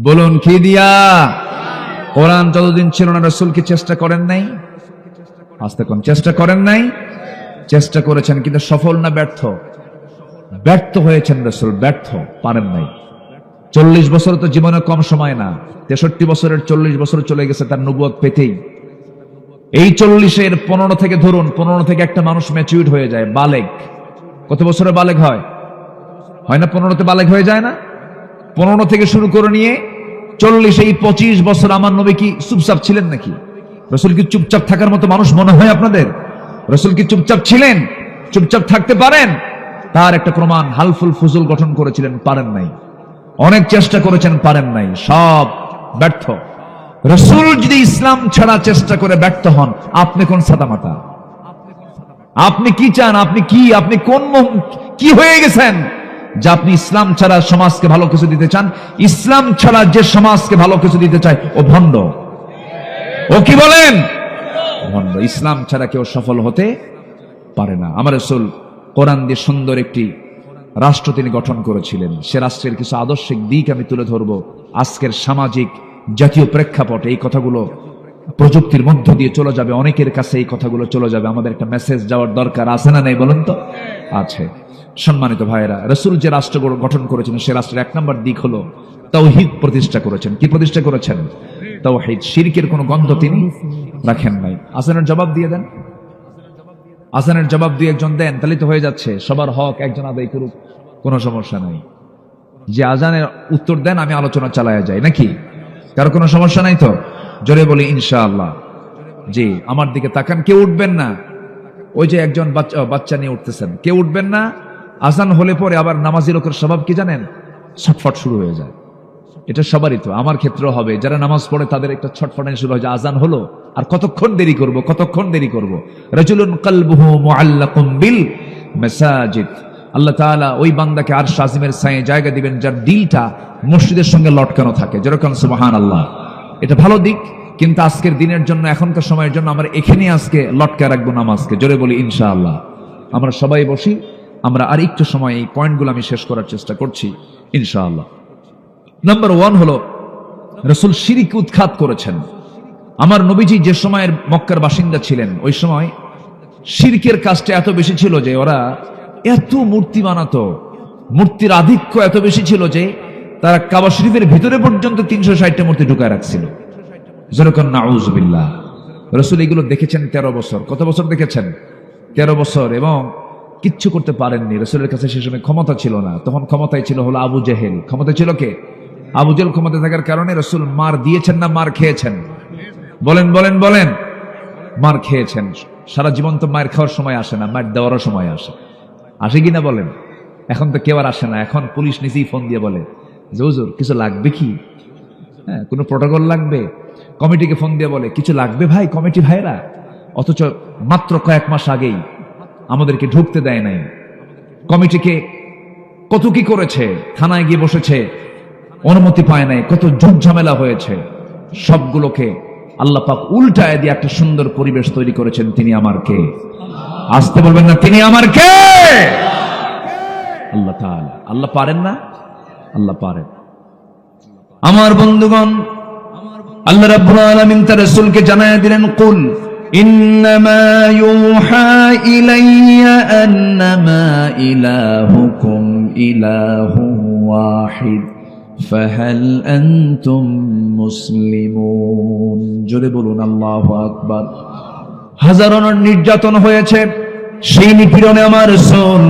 বলুন? কি দিয়া? কোরআন যতদিন ছিল না, রাসূল কি চেষ্টা করেন নাই? আস্তে কোন চেষ্টা করেন নাই? চেষ্টা করেছেন, কিন্তু সফল না ব্যর্থ? ব্যর্থ হয়েছেন রাসূল, ব্যর্থ, পারেন নাই। 40 বছর তো জীবনে কম সময় না, 63 বছরের 40 বছর চলে গেছে তার নবুয়ত পেতেই। এই 40-এর 15 থেকে ধরুন, 15 থেকে একটা মানুষ ম্যাচিউরড হয়ে যায়, বালেগ। কত বছরে বালেগ হয়? হয় না 15তে বালেগ হয়ে যায় না? 15 থেকে শুরু করে নিয়ে 40, এই 25 বছর আমার নবী কি চুপচাপ ছিলেন নাকি? রাসূল কি চুপচাপ থাকার মতো মানুষ মনে হয় আপনাদের? রাসূল কি চুপচাপ ছিলেন? চুপচাপ থাকতে পারেন? তার একটা প্রমাণ, হালফুল ফুজুল গঠন করেছিলেন, পারেন নাই। অনেক চেষ্টা করেছেন, পারেন নাই, সব ব্যর্থ। রাসূল যদি ইসলাম ছাড়া চেষ্টা করে ব্যর্থ হন, আপনি কোন সাদামাতা? আপনি কি চান? আপনি কোন কি হয়ে গেছেন যে আপনি ইসলাম ছাড়া সমাজকে ভালো কিছু দিতে চান? ইসলাম ছাড়া যে সমাজকে ভালো কিছু দিতে চায় ও ভণ্ড। ও কি বলেন? ভণ্ড। ইসলাম ছাড়া কেউ সফল হতে পারে না। আমার রাসূল কোরআন দিয়ে সুন্দর একটি রাষ্ট্র তিনি গঠন করেছিলেন। সে রাষ্ট্রের কিছু আদর্শিক দিক আমি তুলে ধরবো। আজকের সামাজিক জাতীয় প্রেক্ষাপটে এই কথাগুলো প্রযুক্তির মধ্য দিয়ে চলে যাবে, অনেকের কাছে এই কথাগুলো চলে যাবে। আমাদের একটা মেসেজ যাওয়ার দরকার আছে না নাই বলেন তো? আছে। সম্মানিত ভাইয়েরা, রাসূল যে রাষ্ট্র গঠন করেছেন, সে রাষ্ট্রের 1 নম্বর দিক হলো তাওহীদ প্রতিষ্ঠা করেছেন। কি প্রতিষ্ঠা করেছেন? তাওহীদ। শিরকের কোনো গন্ধ তিনি রাখেন নাই। আজানের জবাব দিয়ে দেন, আজানের জবাব দিয়ে একজন দেন, তাহলে তো হয়ে যাচ্ছে। সবার হক একজন আদায় করুক, কোনো সমস্যা নাই। যে আজানের উত্তর দেন, আমি আলোচনা চালায়া যাই নাকি? কারো কোনো সমস্যা নাই তো? জোরে বলি ইনশাআল্লাহ। জি, আমার দিকে তাকান, কেউ উঠবেন না। ওই যে একজন বাচ্চা নিয়ে উঠতেছেন, কেউ উঠবেন না। আজান হলে পরে আবার নামাজি লোকের স্বভাব কি জানেন? ছটফট শুরু হয়ে যায়। এটা সবারই তো, আমার ক্ষেত্রেও হবে। যারা নামাজ পড়ে তাদের একটা ছটফটানি শুরু হয় যে আজান হলো, আর কতক্ষণ দেরি করব, কতক্ষণ দেরি করব। রাজুলুন কলবুহু মুআল্লাকুম বিল মাসাজিদ। আল্লাহ তাআলা ওই বান্দাকে আরশ আজিমের ছায়ে জায়গা দিবেন যার দিলটা মসজিদের সঙ্গে লটকানো থাকে। যেরকম সুবহানাল্লাহ। এটা ভালো দিক, কিন্তু আজকের দিনের জন্য, এখনকার সময়ের জন্য আমরা এখানে আজকে লটকা রাখবো নামাজকে। জোরে বলি ইনশাআল্লাহ। আমরা সবাই বসি, আমরা আর একটু সময় এই পয়েন্টগুলো আমি শেষ করার চেষ্টা করছি ইনশাআল্লাহ। নাম্বার 1 হলো রাসূল শিরক উৎখাত করেছেন। আমার নবীজি যে সময়ের মক্কার বাসিন্দা ছিলেন, ওই সময় শিরকের কাজটা এত বেশি ছিল যে ওরা এত মূর্তি বানাতো, মূর্তির আধিক্য এত বেশি ছিল যে তারা কাবা শরীফের ভিতরে পর্যন্ত 360টা মূর্তি ঢুকায় রাখছিল। যেরকম নাউজুবিল্লাহ। রাসূল এগুলো দেখেছেন 13 বছর। কত বছর দেখেছেন? 13 বছর। এবং কিচ্ছু করতে পারেননি। রাসূলের কাছে সে সময় ক্ষমতা ছিল না। তখন ক্ষমতায় ছিল হলো আবু জেহেল। ক্ষমতা ছিল কে? আবু জেহেল। ক্ষমতা থাকার কারণে রাসূল মার দিয়েছেন না মার খেয়েছেন? বলেন বলেন বলেন। মার খেয়েছেন। সারা জীবন তো মার খাওয়ার সময় আসে না, মার দেওয়ারও সময় আসে। আসে কিনা বলেন? এখন তো কেউ আর আসে না। এখন পুলিশ নিজেই ফোন দিয়ে বলে যে হুজুর কিছু লাগবে কি? হ্যাঁ, কোনো প্রটোকল লাগবে? কমিটিকে ফোন দিয়ে বলে কিছু লাগবে ভাই, কমিটি ভাইরা। অথচ মাত্র কয়েক মাস আগেই আমাদেরকে ঢুকতে দেয় নাই। কমিটিকে কত কি করেছে, থানায় গিয়ে বসেছে, অনুমতি পায় নাই, কত ঝুট ঝামেলা হয়েছে। সবগুলোকে আল্লাহ পাক উল্টায় দিয়ে একটা সুন্দর পরিবেশ তৈরি করেছেন। তিনি আমার কে? আসতে বলবেন না, তিনি আমার কে? আল্লাহ তাআলা। আল্লাহ পারেন না? আল্লাহ পারেন। আমার বন্ধুগণ, আল্লাহ রাব্বুল আলামিন তার রাসূলকে জানায় দিলেন, কুল ইন্নামা ইউহা ইলাইয়া আন্নামা ইলাহুকুম ইলাহুন ওয়াহিদ ফাহাল আনতুম মুসলিমুন। জোরে বলুন আল্লাহু আকবার। হাজারো নির্যাতন হয়েছে, সেই নিপীড়নে আমার রাসূল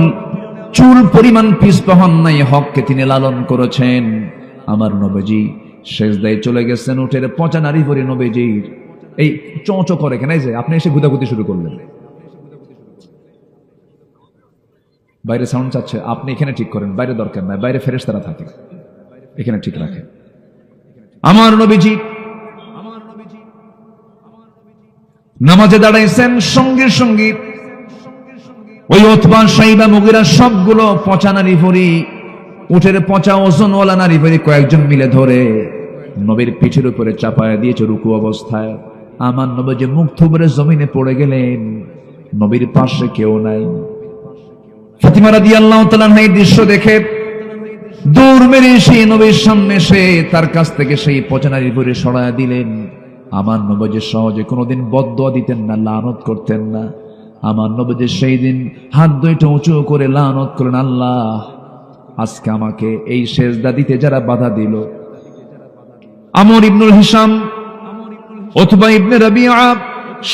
চুল পরিমাণ পিছপা হন নাই, হককে তিনি লালন করেছেন। আমার নবীজি সেজদায় চলে গেছেন, উঠের পচা নারী পরে নবীজির এই চোঁচো করে কেন যে আপনি এসে গুদাগুদি শুরু করলেন। বাইরে সাউন্ড চাচ্ছে, আপনি এখানে ঠিক করেন, বাইরে দরকার নাই, বাইরে ফেরেশতারা থাকে, এখানে ঠিক রাখেন। আমার নবীজি নামাজে দাঁড়াইছেন, সঙ্গে সঙ্গে ওই উতবা সাইবা মুগীরা সবগুলো পচা নারী ভরি, উঠের পচা ওজনওয়ালা নারী ভরি কয়েকজন মিলে ধরে নবীর পিঠের উপরে চাপায় দিয়েছে রুকু অবস্থায়। আমার নবী মুখ থুবড়ে জমিনে পড়ে গেলেন, নবীর পাশে কেউ নাই। ফাতিমা রাদিয়াল্লাহু তাআলা এই দৃশ্য দেখে দৌড় মেরে সেই নবীর সামনে এসে তার কাছ থেকে সেই পচা নারী ভরি সরায় দিলেন। আমার নবী সহজে কোনোদিন বদদুয়া দিতেন না, লানত করতেন না। আমার নবী সেই দিন হাত দুইটা উঁচু করে লানত করেন, আল্লাহ আজকে আমাকে এই সেজদা দিতে যারা বাধা দিল, আমর ইবনুল হিশাম, উতবা ইবনে রাবিআ,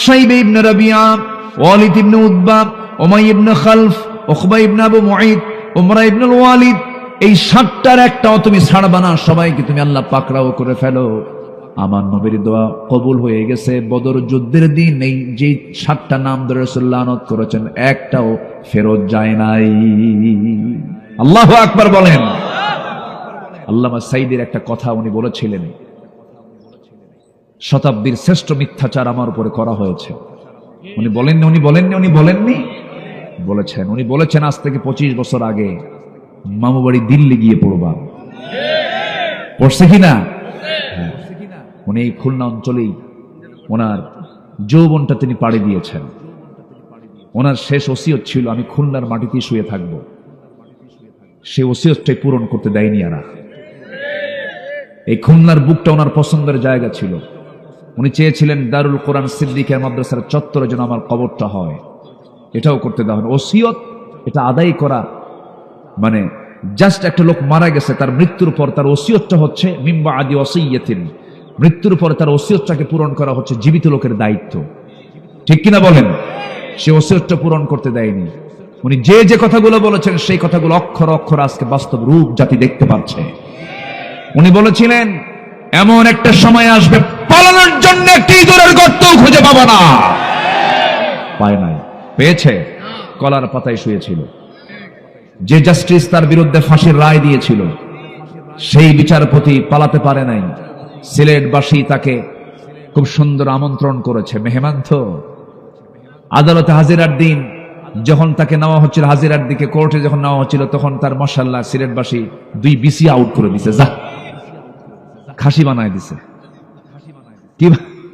শাইবা ইবনে রাবিআ, ওয়ালিদ ইবনে উতবা, উমাইয়া ইবনে খালফ, উকবা ইবনে আবু মুঈদ, উমরা ইবনুল ওয়ালিদ, এই ৭টার একটাও তুমি ছাড়বা না, সবাইকে তুমি আল্লাহ পাকড়াও করে ফেলো। আমার নবীর দোয়া কবুল হয়ে গেছে। বদর যুদ্ধের দিন এই যে ৭টা নাম ধরে রাসূলুল্লাহ লানত করেছেন, একটাও ফেরত যায় নাই। আল্লাহু আকবার বলেন। আল্লামা সাঈদীর একটা কথা উনি বলেছিলেন, শতাব্দীর শ্রেষ্ঠ মিথ্যাচার আমার উপরে করা হয়েছে। উনি বলেননি, বলেছেন। উনি বলেছেন আজ থেকে 25 বছর আগে মামু বাড়ি দিল্লি গিয়ে পড়বা, পড়ছে কিনা? উনি এই খুলনা অঞ্চলেই ওনার যৌবনটা তিনি পাড়ি দিয়েছেন। ওনার শেষ ওসিয়ত ছিল আমি খুলনার মাটিতে শুয়ে থাকবো। সেই ওসিয়তটাই পূরণ করতে দেয়নি এরা। এই খুলনার বুকটা ওনার পছন্দের জায়গা ছিল। উনি চেয়েছিলেন দারুল কোরআন সিদ্দিকের মাদ্রাসার চত্বরে যেন আমার কবরটা হয়, এটাও করতে দেওয়া হয়। ওসিয়ত এটা আদায় করা মানে জাস্ট একটা লোক মারা গেছে, তার মৃত্যুর পর তার ওসিয়তটা হচ্ছে মিম্বা আদি ওসিয়্যাতিন, মৃত্যুর পরে তার ওসিয়তটাকে পূরণ করা হচ্ছে জীবিত লোকের দায়িত্ব, ঠিক কিনা বলেন? সে ওসিয়তটা পূরণ করতে দেয়নি। উনি যে যে কথাগুলো বলেছেন সেই কথাগুলো অক্ষর অক্ষর আজকে বাস্তব রূপ জাতি দেখতে পাচ্ছে। উনি বলেছিলেন এমন একটা সময় আসবে পালানোর জন্য একটি ইঁদুরের গর্ত খুঁজে পাবে না। পায় নাই, পেয়েছে, কলার পাতায় শুয়েছিল। যে জাস্টিস তার বিরুদ্ধে ফাঁসির রায় দিয়েছিল সেই বিচারপতি পালাতে পারে নাই। সিলেটবাসী তাকে খুব সুন্দর আমন্ত্রণ করেছে, মেহমান তো। আদালতে হাজিরার দিন যখন তাকে নেওয়া হচ্ছিল, হাজিরার দিকে কোর্টে যখন নেওয়া হচ্ছিল, তখন তার মাশাআল্লাহ সিলেটবাসী 2 বিসি আউট করে দিছে, যা খাসি বানায় দিছে।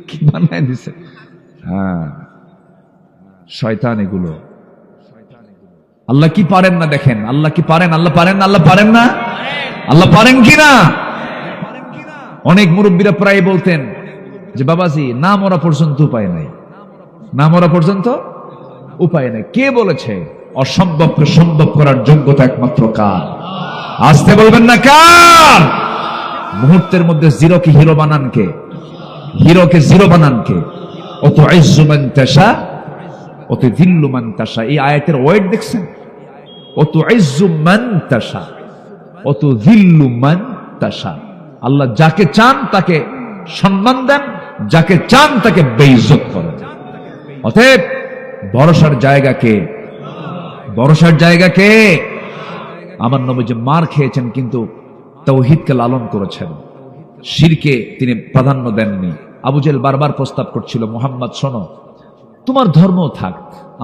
কি বানায় দিছে? হ্যাঁ, শয়তান এগুলো। আল্লাহ কি পারেন না দেখেন, আল্লাহ কি পারেন? আল্লাহ পারেন না? আল্লাহ পারেন না? আল্লাহ পারেন কিনা? অনেক মুরব্বীরা প্রায় বলতেন যে বাবাজি না মরা পর্যন্ত উপায় নাই, না মরা পর্যন্ত উপায় নাই। কে বলেছে? অসম্ভবকে সম্ভব করার যোগ্যতা একমাত্র কার? আসতে বলবেন না কার? মুহূর্তের মধ্যে জিরোকে হিরো বানান কে? হিরোকে জিরো বানান কে? অত ইজ্জু মান তাশা অত যিল্লু মান তাশা। এই আয়াতের ওয়ার্ড দেখছেন? অত ইজ্জু মান তাশা অত যিল্লু মান তাশা। আল্লাহ যাকে চান তাকে সম্মান দেন, যাকে চান তাকে বেইজ্জত করেন। অতএব ভরসার জায়গা কে? ভরসার জায়গা কে? আমার নবী যে মার খেয়েছেন কিন্তু তাওহীদকে লালন করেছেন, শিরকে তিনি প্রাধান্য দেননি। আবু জেহেল বারবার প্রস্তাব করছিল, মুহাম্মদ শোনো, তোমার ধর্ম থাক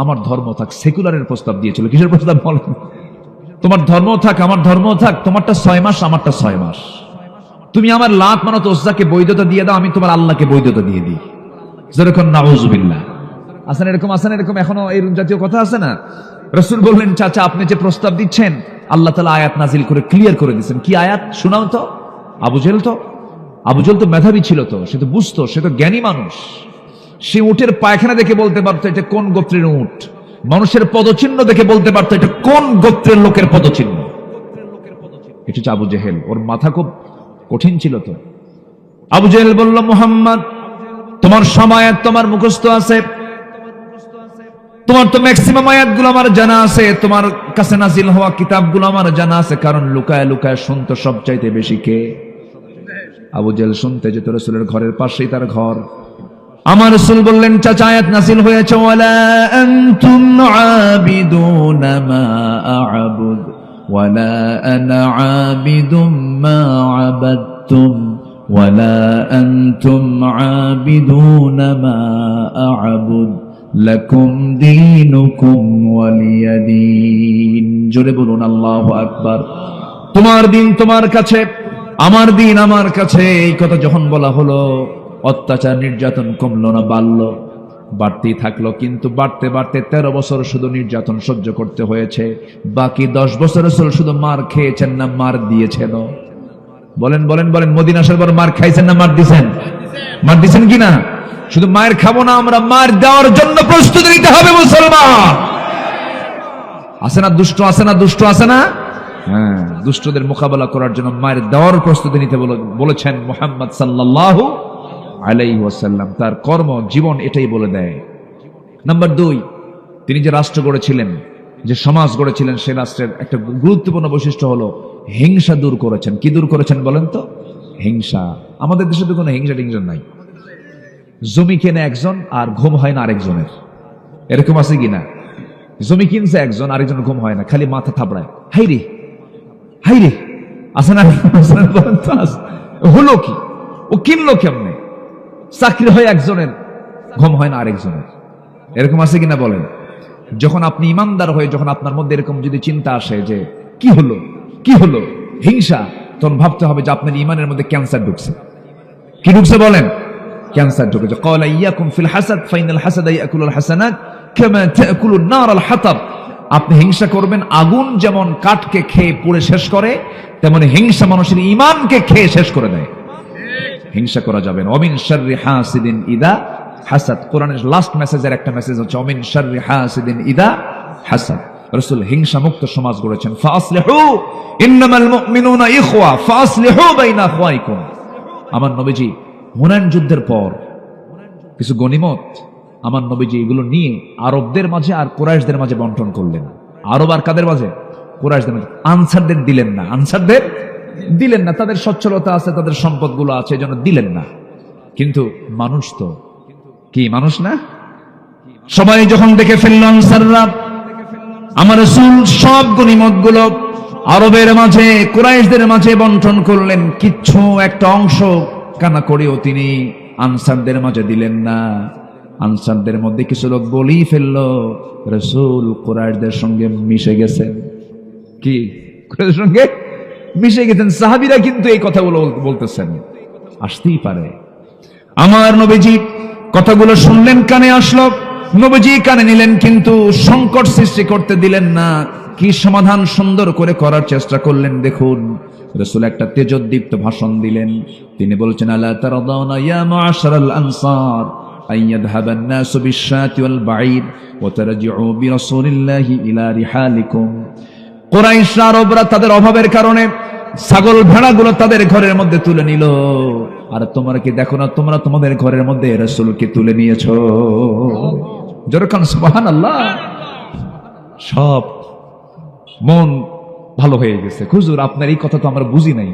আমার ধর্ম থাক। সেকুলারের প্রস্তাব দিয়েছিল। কিসের প্রস্তাব বলেন? তোমার ধর্ম থাক আমার ধর্ম থাক, তোমারটা 6 মাস আমারটা 6 মাস। তুমি আমার লাত মানত ওজ্জাকে বৈধতা দিয়ে দাও, আমি তোমার আল্লাহকে বৈধতা দিয়ে দিই। যেরকম নাউজুবিল্লাহ আসেন এরকম এখনো এই জাতীয় কথা আছে না? রাসূল বললেন, চাচা আপনি যে প্রস্তাব দিচ্ছেন আল্লাহ তাআলা আয়াত নাজিল করে ক্লিয়ার করে দিয়েছেন। কি আয়াত শোনাও তো? আবু জেহেল তো মেধাবী ছিল, তো সে তো বুঝতো, সে তো জ্ঞানী মানুষ। সে উটের পায়খানা দেখে বলতে পারতো এটা কোন গোত্রের উট, মানুষের পদচিহ্ন দেখে বলতে পারতো এটা কোন গোত্রের লোকের পদচিহ্ন। এটা হচ্ছে আবু জেহেল। ওর মাথা খুব কঠিন ছিল। তো আবু জেহেল বলল, মুহাম্মদ তোমার সব আয়াত তোমার মুখস্থ আছে, তোমার তো ম্যাক্সিমাম আয়াতগুলো আমার জানা আছে, তোমার কাছে নাজিল হওয়া কিতাবগুলো আমার জানা আছে। কারণ লুকায় লুকায় শুনতো সবচাইতে বেশি কে? আবু জেহেল শুনতে যেত রাসূলের ঘরের পাশেই তার ঘর। আমার রাসূল বললেন, চাচা আয়াত নাযিল হয়েছে, ওয়ালা আনতুম আবিদুনা মা আ'বুদ ওয়ালা আনা আবিদুম মা আবাদতুম ওয়ালা আনতুম আবিদুনা মা আ'বুদ লাকুম দীনুকুম ওয়ালিয়া দীন। জোরে বলুন আল্লাহু আকবার। তোমার দিন তোমার কাছে, আমার দিন আমার কাছে। এই কথা যখন বলা হলো, অত্যাচার নির্যাতন কমলো না, বাড়লো, বাড়তেই থাকলো। কিন্তু বাড়তে বাড়তে 13 বছর শুধু নির্যাতন সহ্য করতে হয়েছে। বাকি 10 বছর শুধু মার খেয়েছেন না মার দিয়েছেন? বলেন বলেন বলেন, মদিনা আসার পর মার খাইছেন না মার দিছেন? মার দিছেন কিনা? শুধু মায়ের খাবো না, আমরা মার দেওয়ার জন্য প্রস্তুতি নিতে হবে মুসলমান। আছে না দুষ্ট, আছে না দুষ্ট, আছে না? হ্যাঁ, দুষ্টদের মোকাবেলা করার জন্য মায়ের দেওয়ার প্রস্তুতি নিতে বলেছেন মুহাম্মদ সাল্লাল্লাহু আলাইহি ওয়াসাল্লাম। তার কর্ম জীবন এটাই বলে দেয়। নাম্বার 2, তিনি যে রাষ্ট্র গড়েছিলেন, যে সমাজ গড়েছিলেন, সে রাষ্ট্রের একটা গুরুত্বপূর্ণ বৈশিষ্ট্য হলো হিংসা দূর করেছেন। কি দূর করেছেন বলেন তো? হিংসা। আমাদের দেশে তো কোনো হিংসা টিংসা নাই। জমি কেনে একজন আর ঘুম হয় না আরেকজনের, এরকম আছে কিনা? জমি কিনছে একজন, আরেকজন ঘুম হয় না, খালি মাথা থাপড়ায়, হাই রে হাই রে। আছে না? হলো কি? ও কিনলো কেমনে? চাকরি হয় একজনের, ঘুম হয় না আরেকজনের, এরকম আছে কিনা বলেন? যখন আপনি ইমানদার হয়ে, যখন আপনার মধ্যে এরকম যদি চিন্তা আসে যে কি হলো কি হলো, হিংসা, তখন ভাবতে হবে যে আপনার ইমানের মধ্যে ক্যান্সার ঢুকছে। কি ঢুকছে বলেন? ক্যান্সার ঢুকেছে। ক্বালা ইয়াকুম ফিল হাসাদ ফাইনাল হাসাদা ইয়াকুলুল হাসানাত কামা তাকুলুন নার আল হাতাব। আপনি হিংসা করবেন, আগুন যেমন কাঠকে খেয়ে পুড়ে শেষ করে, তেমন হিংসা মানুষের ঈমানকে খেয়ে শেষ করে দেয়। হিংসা করা যাবে না। ওমিন শাররি হাসিদিন ইদা হাসাদ। কোরআনের লাস্ট মেসেজের একটা মেসেজ হচ্ছে ওমিন শাররি হাসিদিন ইদা হাসাদ। রাসূল হিংসা মুক্ত সমাজ গড়েছেন। ফাসলিহু ইন্নামাল মুমিনুনা ইখওয়া ফাসলিহু বাইনা আখওয়াইকুম। আমার নবীজি হুনাইন যুদ্ধের পর কিছু গনিমত আমার নবীজি এগুলো নিয়ে আরবদের মাঝে আর কুরাইশদের মাঝে বন্টন করলেন। আরব আর কাদের মাঝে? কুরাইশদের মাঝে। আনসারদের দিলেন না, আনসারদের দিলেন না। তাদের সচ্ছলতা আছে, তাদের সম্পদগুলো আছে, এজন্য দিলেন না। কিন্তু মানুষ তো কি মানুষ না? সবাই যখন দেখে ফেলল আনসাররা আমার রাসূল সব গনিমত গুলো আরবের মাঝে কুরাইশদের মাঝে বন্টন করলেন, কিচ্ছু একটা অংশ কানা করেও তিনি আনসারদের মাঝে দিলেন না। আনসারদের মধ্যে কিছু লোক বলেই ফেললো রাসূল কুরাইশদের সঙ্গে মিশে গেছেন। কি কুরাইশদের সঙ্গে মিশে গেছেন? সাহাবীরা কিন্তু এই কথাগুলো বলতেছেন। আসতেই পারে। আমার নবীজি কথাগুলো শুনলেন, কানে আসলো, নবীজি কানে নিলেন, কিন্তু সংকট সৃষ্টি করতে দিলেন না। কি সমাধান সুন্দর করে করার চেষ্টা করলেন দেখুন। রাসূল একটা তেজোদ্দীপ্ত ভাষণ দিলেন। তিনি বলছেন, আলা তারাদাউনা ইয়া মা'শারাল আনসার আইয়াযহাবান নাসু বিশ-শাতি ওয়াল বাঈর ওয়া তারজিউ বিরাসূলিল্লাহি ইলা রিহালিকুম। কুরাইশ আরবরা তাদের অভাবের কারণে ছাগল ভেড়াগুলো তাদের ঘরের মধ্যে তুলে নিল, আর তোমরা কি দেখো না, তোমরা তোমাদের ঘরের মধ্যে রাসূলকে তুলে নিয়েছো। যেরকম সুবহানাল্লাহ। সব মন ভালো হয়ে গেছে। হুজুর আপনার এই কথা তো আমরা বুঝি নাই,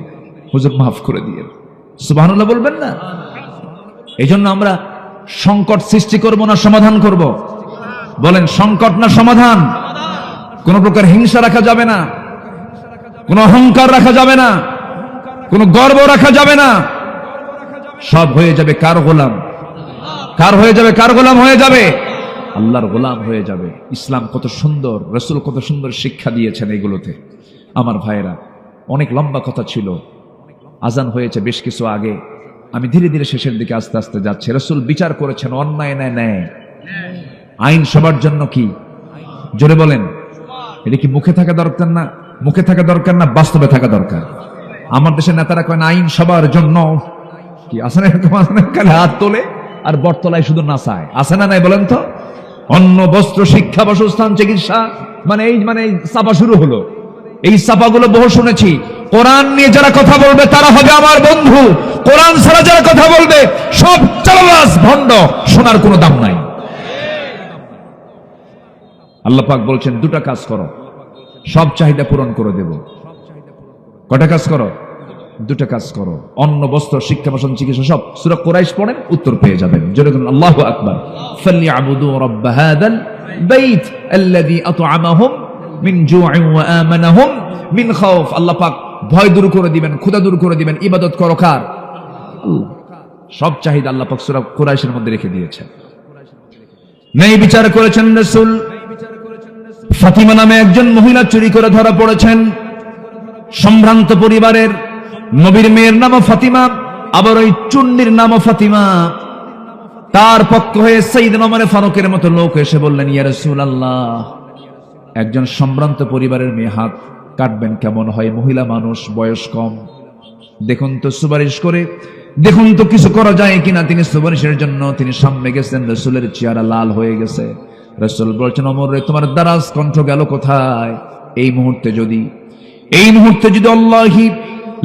হুজুর মাফ করে দিয়ে। সুবহানাল্লাহ বলবেন না? এই জন্য আমরা সংকট সৃষ্টি করব না সমাধান করব? বলেন, সংকট না সমাধান? কোন প্রকার হিংসা রাখা যাবে না, কোন অহংকার রাখা যাবে না, কোন গর্ব রাখা যাবে না। সব হয়ে যাবে কার গোলাম? কার হয়ে যাবে? কার গোলাম হয়ে যাবে? আল্লাহর গোলাম হয়ে যাবে। ইসলাম কত সুন্দর, রাসূল কত সুন্দর শিক্ষা দিয়েছেন এগুলোতে। আমার ভাইরা, অনেক লম্বা কথা ছিল, আজান হয়েছে বেশ কিছু আগে। আমি ধীরে ধীরে শেষের দিকে আস্তে আস্তে যাচ্ছি। রাসূল বিচার করেছেন অন্যায় ন্যায় ন্যায়। আইন সবার জন্য কি? জোরে বলেন। এটা কি মুখে থাকা দরকার না? মুখে থাকা দরকার না বাস্তবে থাকা দরকার? আমার দেশের নেতারা কয় না আইন সবার জন্য। কি আছে না এরকম? আছে না? কালে হাত তোলে আর বটতলায় শুধু নাচায়। আছে না নাই বলেন তো? অন্ন, বস্ত্র, শিক্ষা, বাসস্থান, চিকিৎসা, মানে এই চাপা শুরু হলো। এই চাপাগুলো বহু শুনেছি। কোরআন নিয়ে যারা কথা বলবে তারা হবে আমার বন্ধু। কোরআন ছাড়া যারা কথা বলবে সব চালাবাজ ভণ্ড, শোনার কোনো দাম নাই। আল্লাহ পাক বলছেন দুটা কাজ করো, সব চাহিদা পূরণ করে দেব। কটা কাজ করো? দুটো কাজ করো, অন্ন, বস্ত্র, শিক্ষা, পোষণ, চিকিৎসা সব সূরা কুরাইশ পড়েন, উত্তর পেয়ে যাবেন। জোরে বলুন আল্লাহু আকবার। ফালইয়াবুদু রাব্ব হাযাল বাইত আল্লাযী আত'আমাহুম মিন জু'ইন ওয়া আমানাহুম মিন খাউফ। আল্লাহ পাক ভয় দূর করে দিবেন, ক্ষুধা দূর করে দিবেন। ইবাদত করো কার? আল্লাহ। সব চাহিদা আল্লাহ পাক সূরা কুরাইশের মধ্যে রেখে দিয়েছেন। নেই বিচার করেছেন রাসূল। ফাতিমা নামে একজন মহিলা চুরি করে ধরা পড়েছেন, সম্ভ্রান্ত পরিবারের, নবীর মেয়ের নামও ফাতিমা, আবার ওই চুন্নির নামও ফাতিমা। তার পক্ষ হয়ে সাইয়েদনা ওমর ফারুকের মতো লোক এসে বললেন, ইয়া রাসূলুল্লাহ, একজন সম্ভ্রান্ত পরিবারের মেয়ে হাত কাটবেন কেমন হয়? মহিলা মানুষ, বয়স কম, দেখুন তো সুপারিশ করে দেখুন তো কিছু করা যায় কিনা। তিনি সুপারিশের জন্য তিনি সামনে গেছেন, রাসূলের চেহারা লাল হয়ে গেছে। রাসূল বলছেন, ওমর রে, তোমার দারাজ কণ্ঠ গেল কোথায়? এই মুহূর্তে যদি আল্লাহি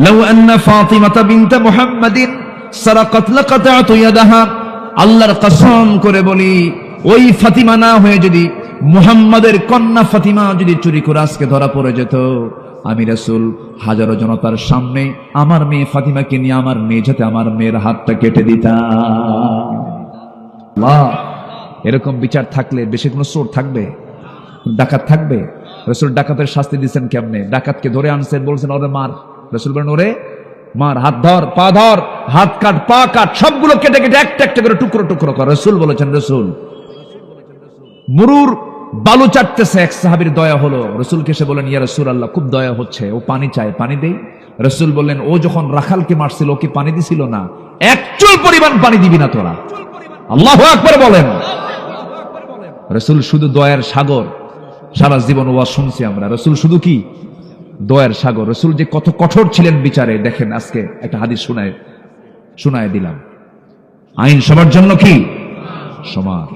লাউ আন্না ফাতিমাতা বিনত মুহাম্মাদিন সারাকাত লাকাতাতু ইয়াদাহা, আল্লাহর কসম করে বলি, ওই ফাতিমা না হয়ে যদি মুহাম্মাদের কন্যা ফাতিমা যদি চুরি করে আজকে ধরা পড়ে যেত, আমি রাসূল হাজারো জনতার সামনে আমার মেয়ে ফাতিমাকে নিয়ে আমার মেঝেতে আমার মেয়ের হাতটা কেটে দিতাম। আল্লাহ, এরকম বিচার থাকলে বেশি কোনো চোর থাকবে? ডাকাত থাকবে? রাসূল ডাকাতের শাস্তি দিচ্ছেন কেমনে? ডাকাতকে ধরে আনছেন, বলছেন ওরে মার। রাসূল বলেন, ওরে মার, হাত ধর, পা ধর, হাত কাট, পা কাট, সবগুলো কেটে কেটে একটা একটা করে টুকরো টুকরো কর। রাসূল বলেছেন, রাসূল মুরুর বালু চাটতেছে, এক সাহাবীর দয়া হলো। রাসূলকে এসে বলেন, ইয়া রাসূলুল্লাহ, খুব দয়া হচ্ছে, ও পানি চায়, পানি দেই। রাসূল বললেন, ও যখন রাখালকে মারছিল ওকে পানি দিছিল না? এক চুল পরিমাণ পানি দিবি না তোরা। আল্লাহু আকবার বলেন। রাসূল শুধু দয়ার সাগর। সারা জীবন ওয়াজ শুনছি আমরা, রাসূল শুধু কি দয়ার সাগর। রাসূল যে কত কঠোর ছিলেন বিচারে, দেখেন আজকে একটা হাদিস শোনায় দিলাম। আইন সবার জন্য কি সমান।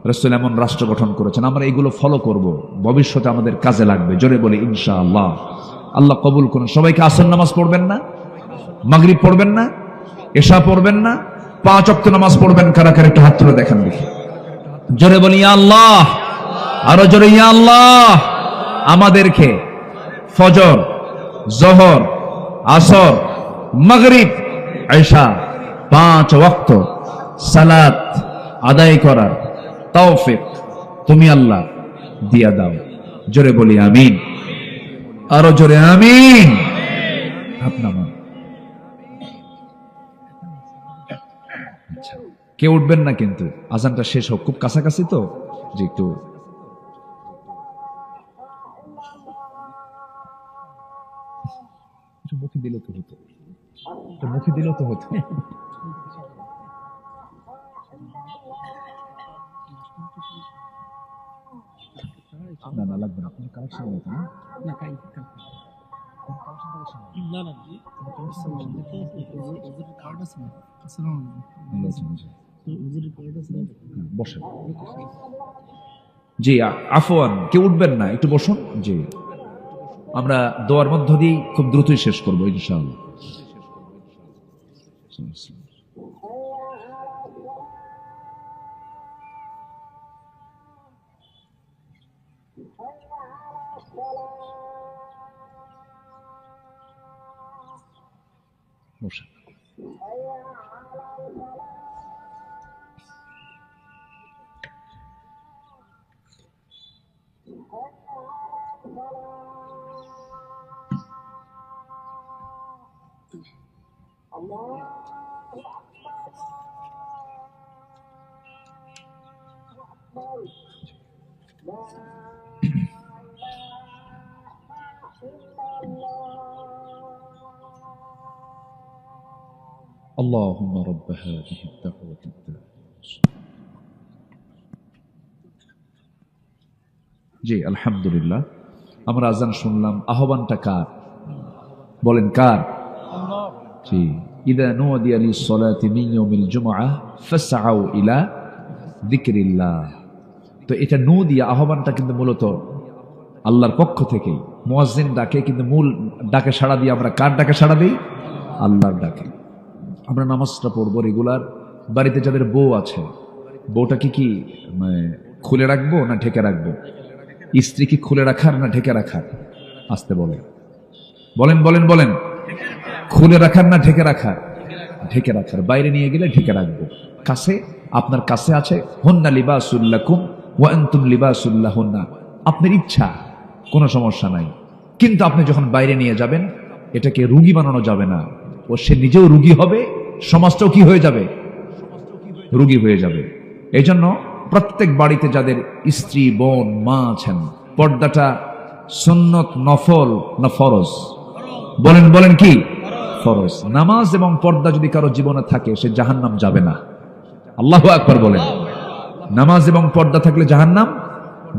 রাসূল এমন রাষ্ট্র গঠন করেছেন, আমরা এগুলো ফলো করব, ভবিষ্যতে আমাদের কাজে লাগবে। জোরে বলি ইনশাআল্লাহ। আল্লাহ কবুল করুন। সবাইকে আসর নামাজ পড়বেন না? মাগরিব পড়বেন না? এশা পড়বেন না? 5 ওয়াক্ত নামাজ পড়বেন কারা কারা? একটু হাত তুলে দেখেন দেখি। জোরে বলি ইয়া আল্লাহ, আরো জোরে ইয়া আল্লাহ। আমাদেরকে ফজর, জোহর, আসর, মাগরিব, এশা 5 ওয়াক্ত সালাত আদায় করার তৌফিক তুমি আল্লাহ দিয়া দাও। জোরে বলি আমিন, আরো জোরে আমিন। আপনার আচ্ছা, কেউ উঠবেন না কিন্তু, আজানটা শেষ হোক, খুব কাছাকাছি তো, যে একটু মুখে দিলে তো হতো, মুখে দিলেও তো হতো। না না লাগবে না, আপনি কালেকশন নিতে না, না কাই না না কার্ড আছে না। আসসালামু আলাইকুম, বসেন। জি আফওয়ান, কেউ উঠবেন না, একটু বসুন। জি, আমরা দোয়ার মধ্য দিয়ে খুব দ্রুতই শেষ করবো ইনশাআল্লাহ। বসেন। اللهم رب هذه الدعوة التامة। জি আলহামদুলিল্লাহ, আমরা আজান শুনলাম। আহ্বানটা কার? বলেন কার? জি, ইযা নুদিয়া লিস-সালাতি মিন ইয়াউমিল জুমআহ ফাসআউ ইলা যিকরিল্লাহ। তো এটা নুদিয়া, আহ্বানটা কিন্তু মূলত আল্লাহর পক্ষ থেকে। মুয়াজ্জিন ডাকে, কিন্তু মূল ডাকে সাড়া দিয়ে আমরা কার ডাকে সাড়া দিই? আল্লাহর ডাকে। আমরা নামাজটা পড়বো রেগুলার। বাড়িতে যাদের বউ আছে, বউটা কি খুলে রাখবো না ঢেকে রাখবো? স্ত্রী কি খুলে রাখার না ঢেকে রাখার? আসতে বলেন, বলেন বলেন বলেন। খুলে রাখার না ঢেকে রাখার? ঢেকে রাখার। বাইরে নিয়ে গেলে ঢেকে রাখবো। কাছে, আপনার কাছে আছে, হুন্না লিবাসুল লাকুম ওয়া আনতুম লিবাসুল লাহুন্না। আপনার ইচ্ছা, কোনো সমস্যা নাই। কিন্তু আপনি যখন বাইরে নিয়ে যাবেন, এটাকে রুগী বানানো যাবে না। ও সে নিজেও রুগী হবে, সমাজটাও কি হয়ে যাবে? রুগী হয়ে যাবে। এই জন্য প্রত্যেক বাড়িতে যাদের স্ত্রী, বোন, মা আছেন, পর্দাটা সুন্নত, নফল না ফরজ? বলেন বলেন কি? ফরজ। নামাজ এবং পর্দা যদি কারো জীবনে থাকে, সে জাহান্নাম যাবে না। আল্লাহু আকবার বলেন। নামাজ এবং পর্দা থাকলে জাহান্নাম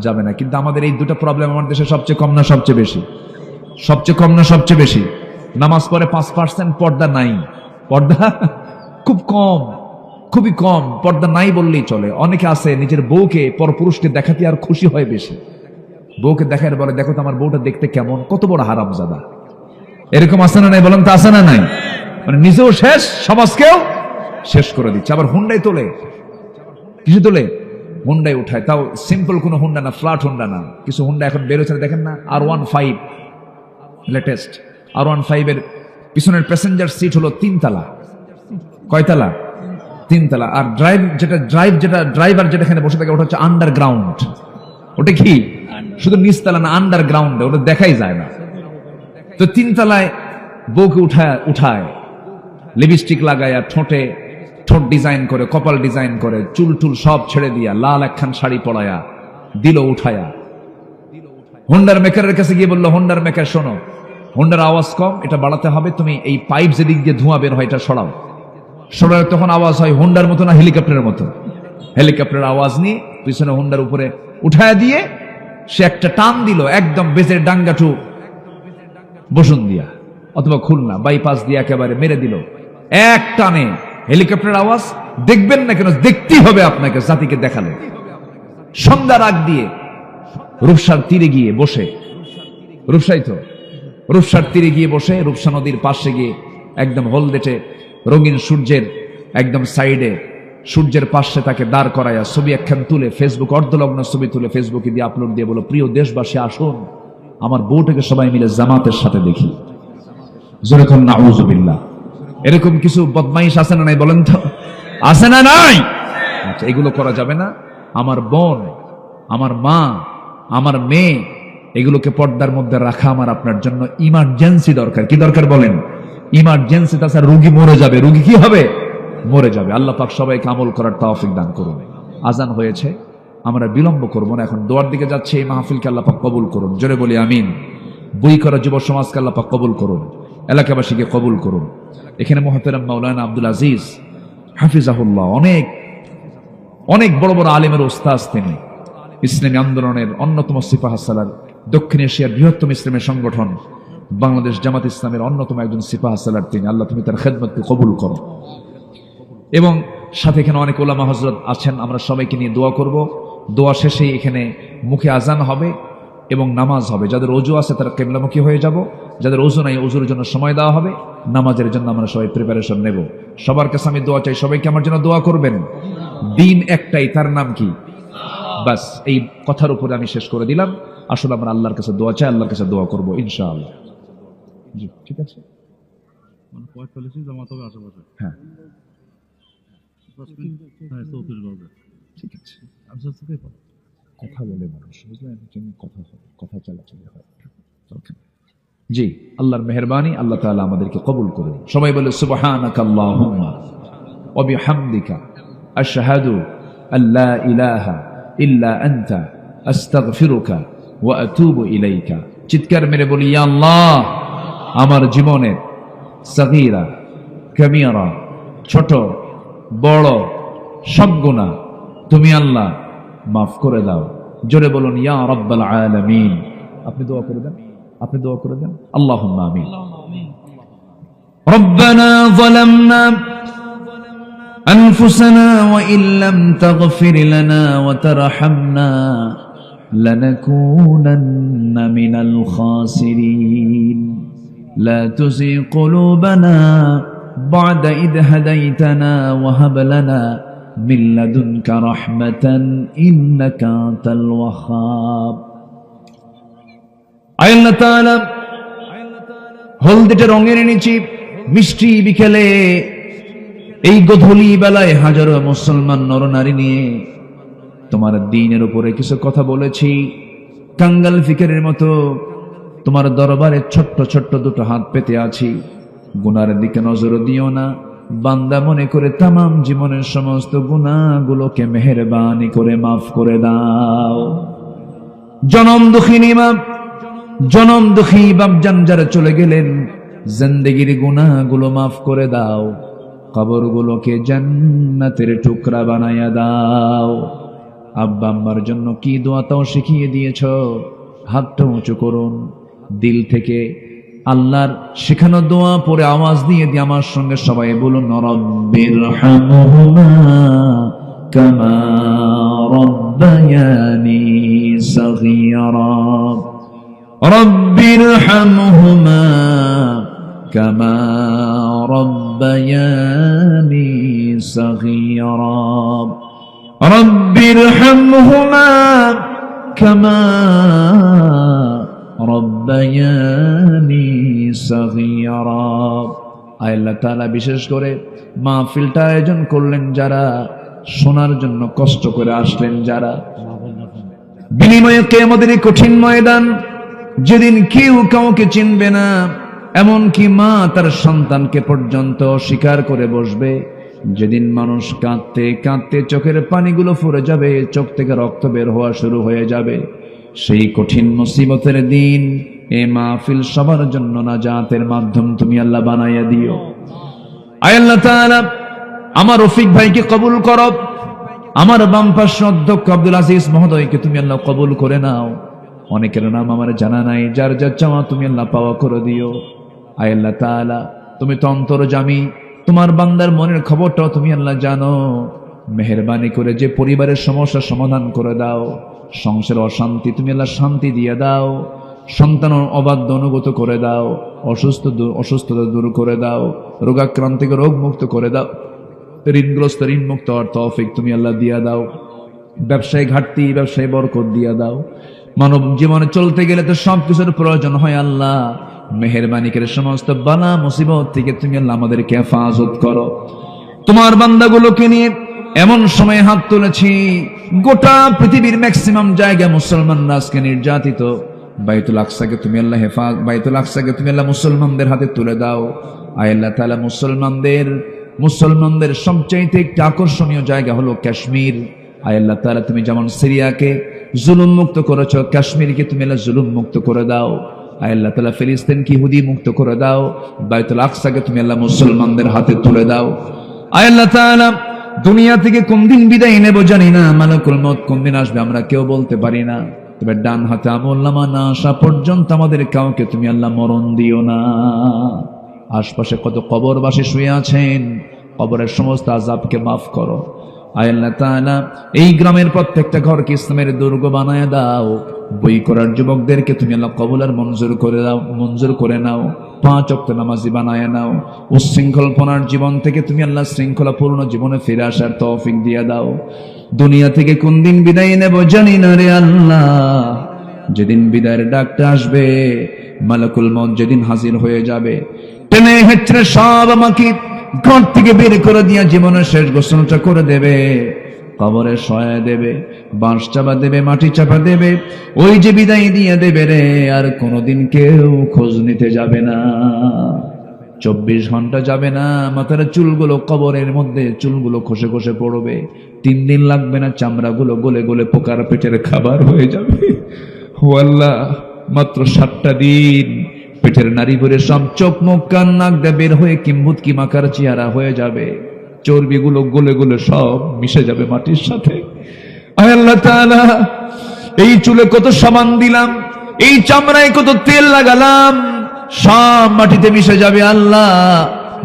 যাবে না। কিন্তু আমাদের এই দুটো প্রবলেম আমার দেশে সবচেয়ে কম না সবচেয়ে বেশি? সবচেয়ে কম না সবচেয়ে বেশি? নামাজ পড়ে 5%, পর্দা নাই। পর্দা খুব কম, খুবই কম। পর্দা নাই বললেই চলে। অনেকে আছে নিজের বউকে পরপুরুষকে দেখাতে আর খুশি হয় বেশি। বউকে দেখার বলে, দেখো তো আমার বউটা দেখতে কেমন, কত বড় হারামজাদা। এরকম আছে না নাই? বলেন তো আছে না নাই? মানে নিজেও শেষ, সমাজকেও শেষ করে দিচ্ছে। আবার হুন্ডাই তোলে। কিছু তোলে? হুন্ডাই উঠায়। তাও সিম্পল কোনো হুন্ডা না, ফ্ল্যাট হুন্ডা না। কিছু হুন্ডা এখন বেরোচ্ছে, দেখেন না, R15 লেটেস্ট। R15 এর পিছনের প্যাসেঞ্জার সিট হলো 3 তলা। কয়তলা? 3 তলা। আর ড্রাইভার যেটা এখানে বসে থাকে, ওটা হচ্ছে আন্ডারগ্রাউন্ড। ওটা কি শুধু নিচতলা না, আন্ডারগ্রাউন্ডে, ওটা দেখাই যায় না। তো 3 তলায় বউকে উঠায় লিপস্টিক লাগায়া, ঠোঁট ডিজাইন করে, কপাল ডিজাইন করে, চুল টুল সব ছেড়ে দিয়া, লাল একখান শাড়ি পরায়া দিল উঠায়া। হোন্ডার মেকারের কাছে গিয়ে বললো, হোন্ডার মেকার শোনো, হোন্ডার আওয়াজ কম, এটা বাড়াতে হবে, তুমি এই পাইপ যেদিক দিয়ে ধোঁয়া বের হয় এটা সরাও। সরাও, তখন আওয়াজ হয় হোন্ডার মতো না হেলিকপ্টারের মতো? হেলিকপ্টারের আওয়াজ নিয়ে পিছনে হোন্ডার উপরে উঠায়া দিয়ে সে একটা টান দিল, একদম বেজের ডাঙ্গাটু বসুন দিয়া অথবা খুলনা বাইপাস দিয়ে একেবারে মেরে দিল এক টানে। হেলিকপ্টার আওয়াজ দেখবেন না কেন? দেখতেই হবে আপনাকে, জাতিকে দেখালে। সন্ধ্যার আগ দিয়ে রূপসার তীরে গিয়ে বসে, রূপসার তীরে গিয়ে বসে, রূপসা নদীর পাশে গিয়ে একদম হলদেটে রঙিন সূর্যের একদম সাইডে, সূর্যের পাশে তাকে দাঁড় করায়া ছবি একখান তুলে ফেসবুক, অর্ধলগ্ন ছবি তুলে ফেসবুকে দিয়ে আপলোড দিয়ে বলো, প্রিয় দেশবাসী আসুন, আমার বউটাকে সবাই মিলে জামাতের সাথে দেখি। যেরকম নাউযুবিল্লাহ। এরকম কিছু বদমাইশ আছে না নাই? বলেন তো আছে না নাই? আচ্ছা, এগুলো করা যাবে না। আমার বোন, আমার মা, আমার মেয়ে, এগুলোকে পর্দার মধ্যে রাখা আমার আপনার জন্য ইমার্জেন্সি দরকার। কি দরকার বলেন? ইমার্জেন্সি। তাছাড়া রোগী মরে যাবে। রোগী কি হবে? মরে যাবে। আল্লাহ পাক সবাইকে আমল করার তৌফিক দান করুন। আজান হয়েছে, আমরা বিলম্ব করব না, এখন দোয়ার দিকে যাচ্ছে। এই মাহফিলকে আল্লাহ পাক কবুল করুন। জোরে বলি আমিন। বই করা যুব সমাজকে আল্লাহ পাক কবুল করুন, এলাকাবাসীকে কবুল করুন। এখানে মুহতারাম মাওলানা আব্দুল আজিজ হাফিজাহুল্লাহ, অনেক বড় বড় আলেমের ওস্তাদ তিনি। ইসলামী আন্দোলনের অন্যতম সিপাহ সালার, দক্ষিণ এশিয়ার বৃহত্তম ইসলামী সংগঠন বাংলাদেশ জামাত ইসলামের অন্যতম একজন সিপাহ সালার তিনি। আল্লাহ তুমি তার খেদমতকে কবুল করো। এবং সাথে এখানে অনেক ওলামা হযরত আছেন, আমরা সবাইকে নিয়ে দোয়া করব। দোয়া শেষে এখানে মুখে আজান হবে এবং নামাজ হবে। যাদের ওযু আছে তারা কিবলামুখী হয়ে যাব, যাদের ওযু নাই ওযুর জন্য সময় দেওয়া হবে, নামাজের জন্য আমরা সবাই প্রিপারেশন নেব। সবার কাছে আমি দোয়া চাই, সবাইকে আমার জন্য দোয়া করবেন। দিন একটাই, তার নাম কি? বাস, এই কথার উপরে আমি শেষ করে দিলাম। আসলে আমরা আল্লাহর কাছে দোয়া চাই, আল্লাহর কাছে দোয়া করব ইনশাআল্লাহ। জি ঠিক আছে। মানে 45 জামাত হবে আশেপাশে। হ্যাঁ হ্যাঁ 34 গজে। ঠিক আছে। আচ্ছা ঠিক আছে। কথা বলে মানুষ, বুঝলেন? কথা হবে, কথা চালাচালি হয়। জি, আল্লাহর মেহেরবানি, আল্লাহ তাআলা আমাদেরকে কবুল করুন। সবাই বলে সুবহানাকা আল্লাহুম্মা ওয়া বিহামদিকা আশহাদু আল্লা ইলাহা ইল্লা আনতা আস্তাগফিরুকা ওয়া আতুবু ইলাইকা। চিৎকার মেরে বলি, ইয়া আল্লাহ, আমার জীবনের সগীরা কবিরা, ছোট বড় সব গুনাহ তুমি আল্লাহ মাফ করে দাও। জোরে বলুন ইয়া রাব্বাল আলামিন। আপনি দোয়া করে দেন, আল্লাহুম্মা আমিন। রব্বানা যালামনা আনফুসানা ওয়া ইল্লাম তাগফির লানা ওয়া তারহামনা লানাকুনান্না মিনাল খাসিরিন। লা তুযিগ কুলুবানা বা'দা ইদ হাদাইতানা ওয়া হাব লানা মিন লাদুনকা রাহমাতান ইন্নাকা আনতাল ওয়াহ্হাব। আল্লাহ তাআলা হলদেটে রঙের নিচে মিষ্টি বিকেলে এই গধূলি বেলায় হাজারো মুসলমান নরনারী নিয়ে তোমার দ্বীনের উপরে কিছু কথা বলেছি। কাঙ্গাল ফিকিরের মতো তোমার দরবারে ছোট্ট ছোট্ট দুটো হাত পেতে আছি। গুনার দিকে নজর দিও না, বান্দা মনে করে তামাম জীবনের সমস্ত গুনাহগুলোকে মেহেরবানি করে মাফ করে দাও। জনম দুঃখিনী মা, জনম দুঃখী বাপজান যারা চলে গেলেন, জিন্দেগির গুনাহগুলো মাফ করে দাও, কবরগুলোকে জান্নাতের টুকরা বানায়া দাও। আব্বা আম্মার জন্য কি দোয়া তাও শিখিয়ে দিয়েছ, হাতটা উঁচু করুন, দিল থেকে আল্লাহর শেখানো দোয়া পরে আওয়াজ দিয়ে আমার সঙ্গে সবাই বলুন, রব্বিরহামহুমা কামা রব্বায়ানি সগীরা, রব্বিরহামহুমা কামা রব্বায়ানি সগীরা, রব্বিরহামহুমা কামা রব্বায়ানি সগীরা। আল্লাহ তাআলা বিশেষ করে মাহফিলটা আয়োজন করলেন যারা, শোনার জন্য কষ্ট করে আসলেন যারা, বিনিময়ে কিয়ামতের কঠিন ময়দান, যেদিন কেউ কাউকে চিনবে না, এমনকি মা তার সন্তানকে পর্যন্ত অস্বীকার করে বসবে, যেদিন মানুষ কাঁদতে কাঁদতে চোখের পানিগুলো ফুরে যাবে, চোখ থেকে রক্ত বের হওয়া শুরু হয়ে যাবে, সেই কঠিন মুসিবতের দিন এ মাহফিল সবার জন্য নাজাতের মাধ্যম তুমি আল্লাহ বানাইয়া দিও। আয় আল্লাহ তাআলা, আমার রফিক ভাইকে কবুল করো, আমার বাম পাশে অধ্যক্ষ আব্দুল আজিজ মহোদয়কে তুমি আল্লাহ কবুল করে নাও। অনেকের নাম আমার জানা নাই, যার যার চাওয়া তুমি আল্লাহ পাওয়া করে দিও। আয় আল্লাহ তাআলা, তুমি তো অন্তর্যামী, তোমার বান্দার মনের খবরটাও তুমি আল্লাহ জানো। মেহেরবানি করে যে পরিবারের সমস্যা সমাধান করে দাও, সংসারে অশান্তি তুমি আল্লাহ শান্তি দিয়ে দাও, সন্তান অবাধ্য অনুগত করে দাও, অসুস্থতা দূর করে দাও, রোগাক্রান্তিকে রোগ মুক্ত করে দাও, ঋণগ্রস্ত ঋণ মুক্ত হওয়ার তৌফিক তুমি আল্লাহ দিয়া দাও, ব্যবসায় ঘাটতি ব্যবসায় বরকত দিয়া দাও। মানব জীবনে চলতে গেলে তো সবকিছুর প্রয়োজন হয়, আল্লাহ মেহেরবানি করে সমস্ত বালা মুসিবত থেকে তুমি আল্লাহ আমাদেরকে হেফাজত করো। তোমার বান্দাগুলোকে নিয়ে এমন সময় হাত তুলেছি, গোটা পৃথিবীর ম্যাক্সিমাম জায়গায় মুসলমানরা আজকে নির্যাতিত। বাইতুল আকসাকে তুমি আল্লাহ বাইতুল আকসাকে তুমি আল্লাহ মুসলমানদের হাতে তুলে দাও। আয় আল্লাহ তাআলা, মুসলমানদের সবচাইতে একটি আকর্ষণীয় জায়গা হলো কাশ্মীর। আয় আল্লাহ তাআলা, তুমি যেমন সিরিয়াকে জুলুম মুক্ত করেছো, কাশ্মীরকে তুমি আল্লাহ জুলুম মুক্ত করে দাও। আয় আল্লাহ তাআলা, ফিলিস্তিনকে ইহুদি মুক্ত করে দাও। বাইতুল আকসাকে তুমি আল্লাহ মুসলমানদের হাতে তুলে দাও। আয় আল্লাহ তাআলা, দুনিয়া থেকে কোন দিন বিদায় নেব জানি না, মালাকুল মউত কোন দিন আসবে আমরা কেউ বলতে পারি না, তবে ডান হাতে আমলনামা না আসা পর্যন্ত আমাদের কাউকে তুমি আল্লাহ মরণ দিও না। আশপাশে কত কবরবাসী শুয়ে আছেন, কবরের সমস্ত আযাবকে মাফ করো। আয় আল্লাহ তাআলা, এই গ্রামের প্রত্যেকটা ঘরকে ইসলামের দুর্গ বানায় দাও। বই করার যুবকদেরকে তুমি আল্লাহ কবুল আর মঞ্জুর করে নাও। 5 ওয়াক্ত নামাজি বানায় নাও। উশৃঙ্খলপনার জীবন থেকে তুমি আল্লাহ শৃঙ্খলাপূর্ণ জীবনে ফিরে আসার তৌফিক দিয়ে দাও। দুনিয়া থেকে কোন দিন বিদায় নেব জানি না রে আল্লাহ, যেদিন বিদায়ের ডাকটা আসবে, মালাকুল মউত যেদিন হাজির হয়ে যাবে, টেনে হেঁচড়ে সব আমাকে ঘর থেকে বের করে দিয়া জীবনের শেষ গোসলটা করে দেবে, কবরে শোয়া দেবে, বাঁশ চাপা দেবে, মাটি চাপা দেবে, ওই যে বিদায় দিয়ে দেবে রে, আর কোনোদিন কেউ খোঁজ নিতে যাবে না। 24 ঘন্টা যাবে না, মাথার চুলগুলো কবরের মধ্যে চুলগুলো খসে খসে পড়বে। 3 দিন লাগবে না, চামড়াগুলো গলে গলে পোকার পেটের খাবার হয়ে যাবে। ও আল্লাহ, মাত্র 7টা দিন পেটের নারী ভরে সব চোখ মুখ কান নাক দিয়ে বের হয়ে কিম্ভূত কি মাকার চেহারা হয়ে যাবে। চর্বিগুলো গলে গলে সব মিশে যাবে মাটির সাথে। আয় আল্লাহ তাআলা, এই চুলে কত সাবান দিলাম, এই চামড়ায় কত তেল লাগালাম, সব মাটিতে মিশে যাবে। আল্লাহ,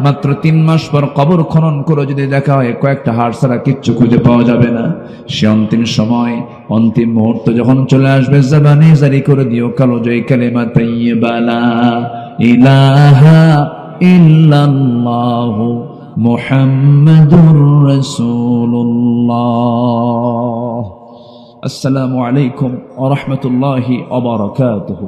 মাত্র 3 মাস পর কবর খনন করে যদি দেখা হয় কয়েকটা হাড় ছাড়া কিচ্ছু খুঁজে পাওয়া যাবে না। সে অন্তিম সময়, অন্তিম মুহূর্ত যখন চলে আসবে, জবানে জারি করে দিও কালো জয় কালেমা তাইয়্যিবা লা ইলাহা ইল্লাল্লাহু মুহাম্মাদুর রাসূলুল্লাহ। আসসালামু আলাইকুম ওয়া রাহমাতুল্লাহি ওয়া বারাকাতুহু।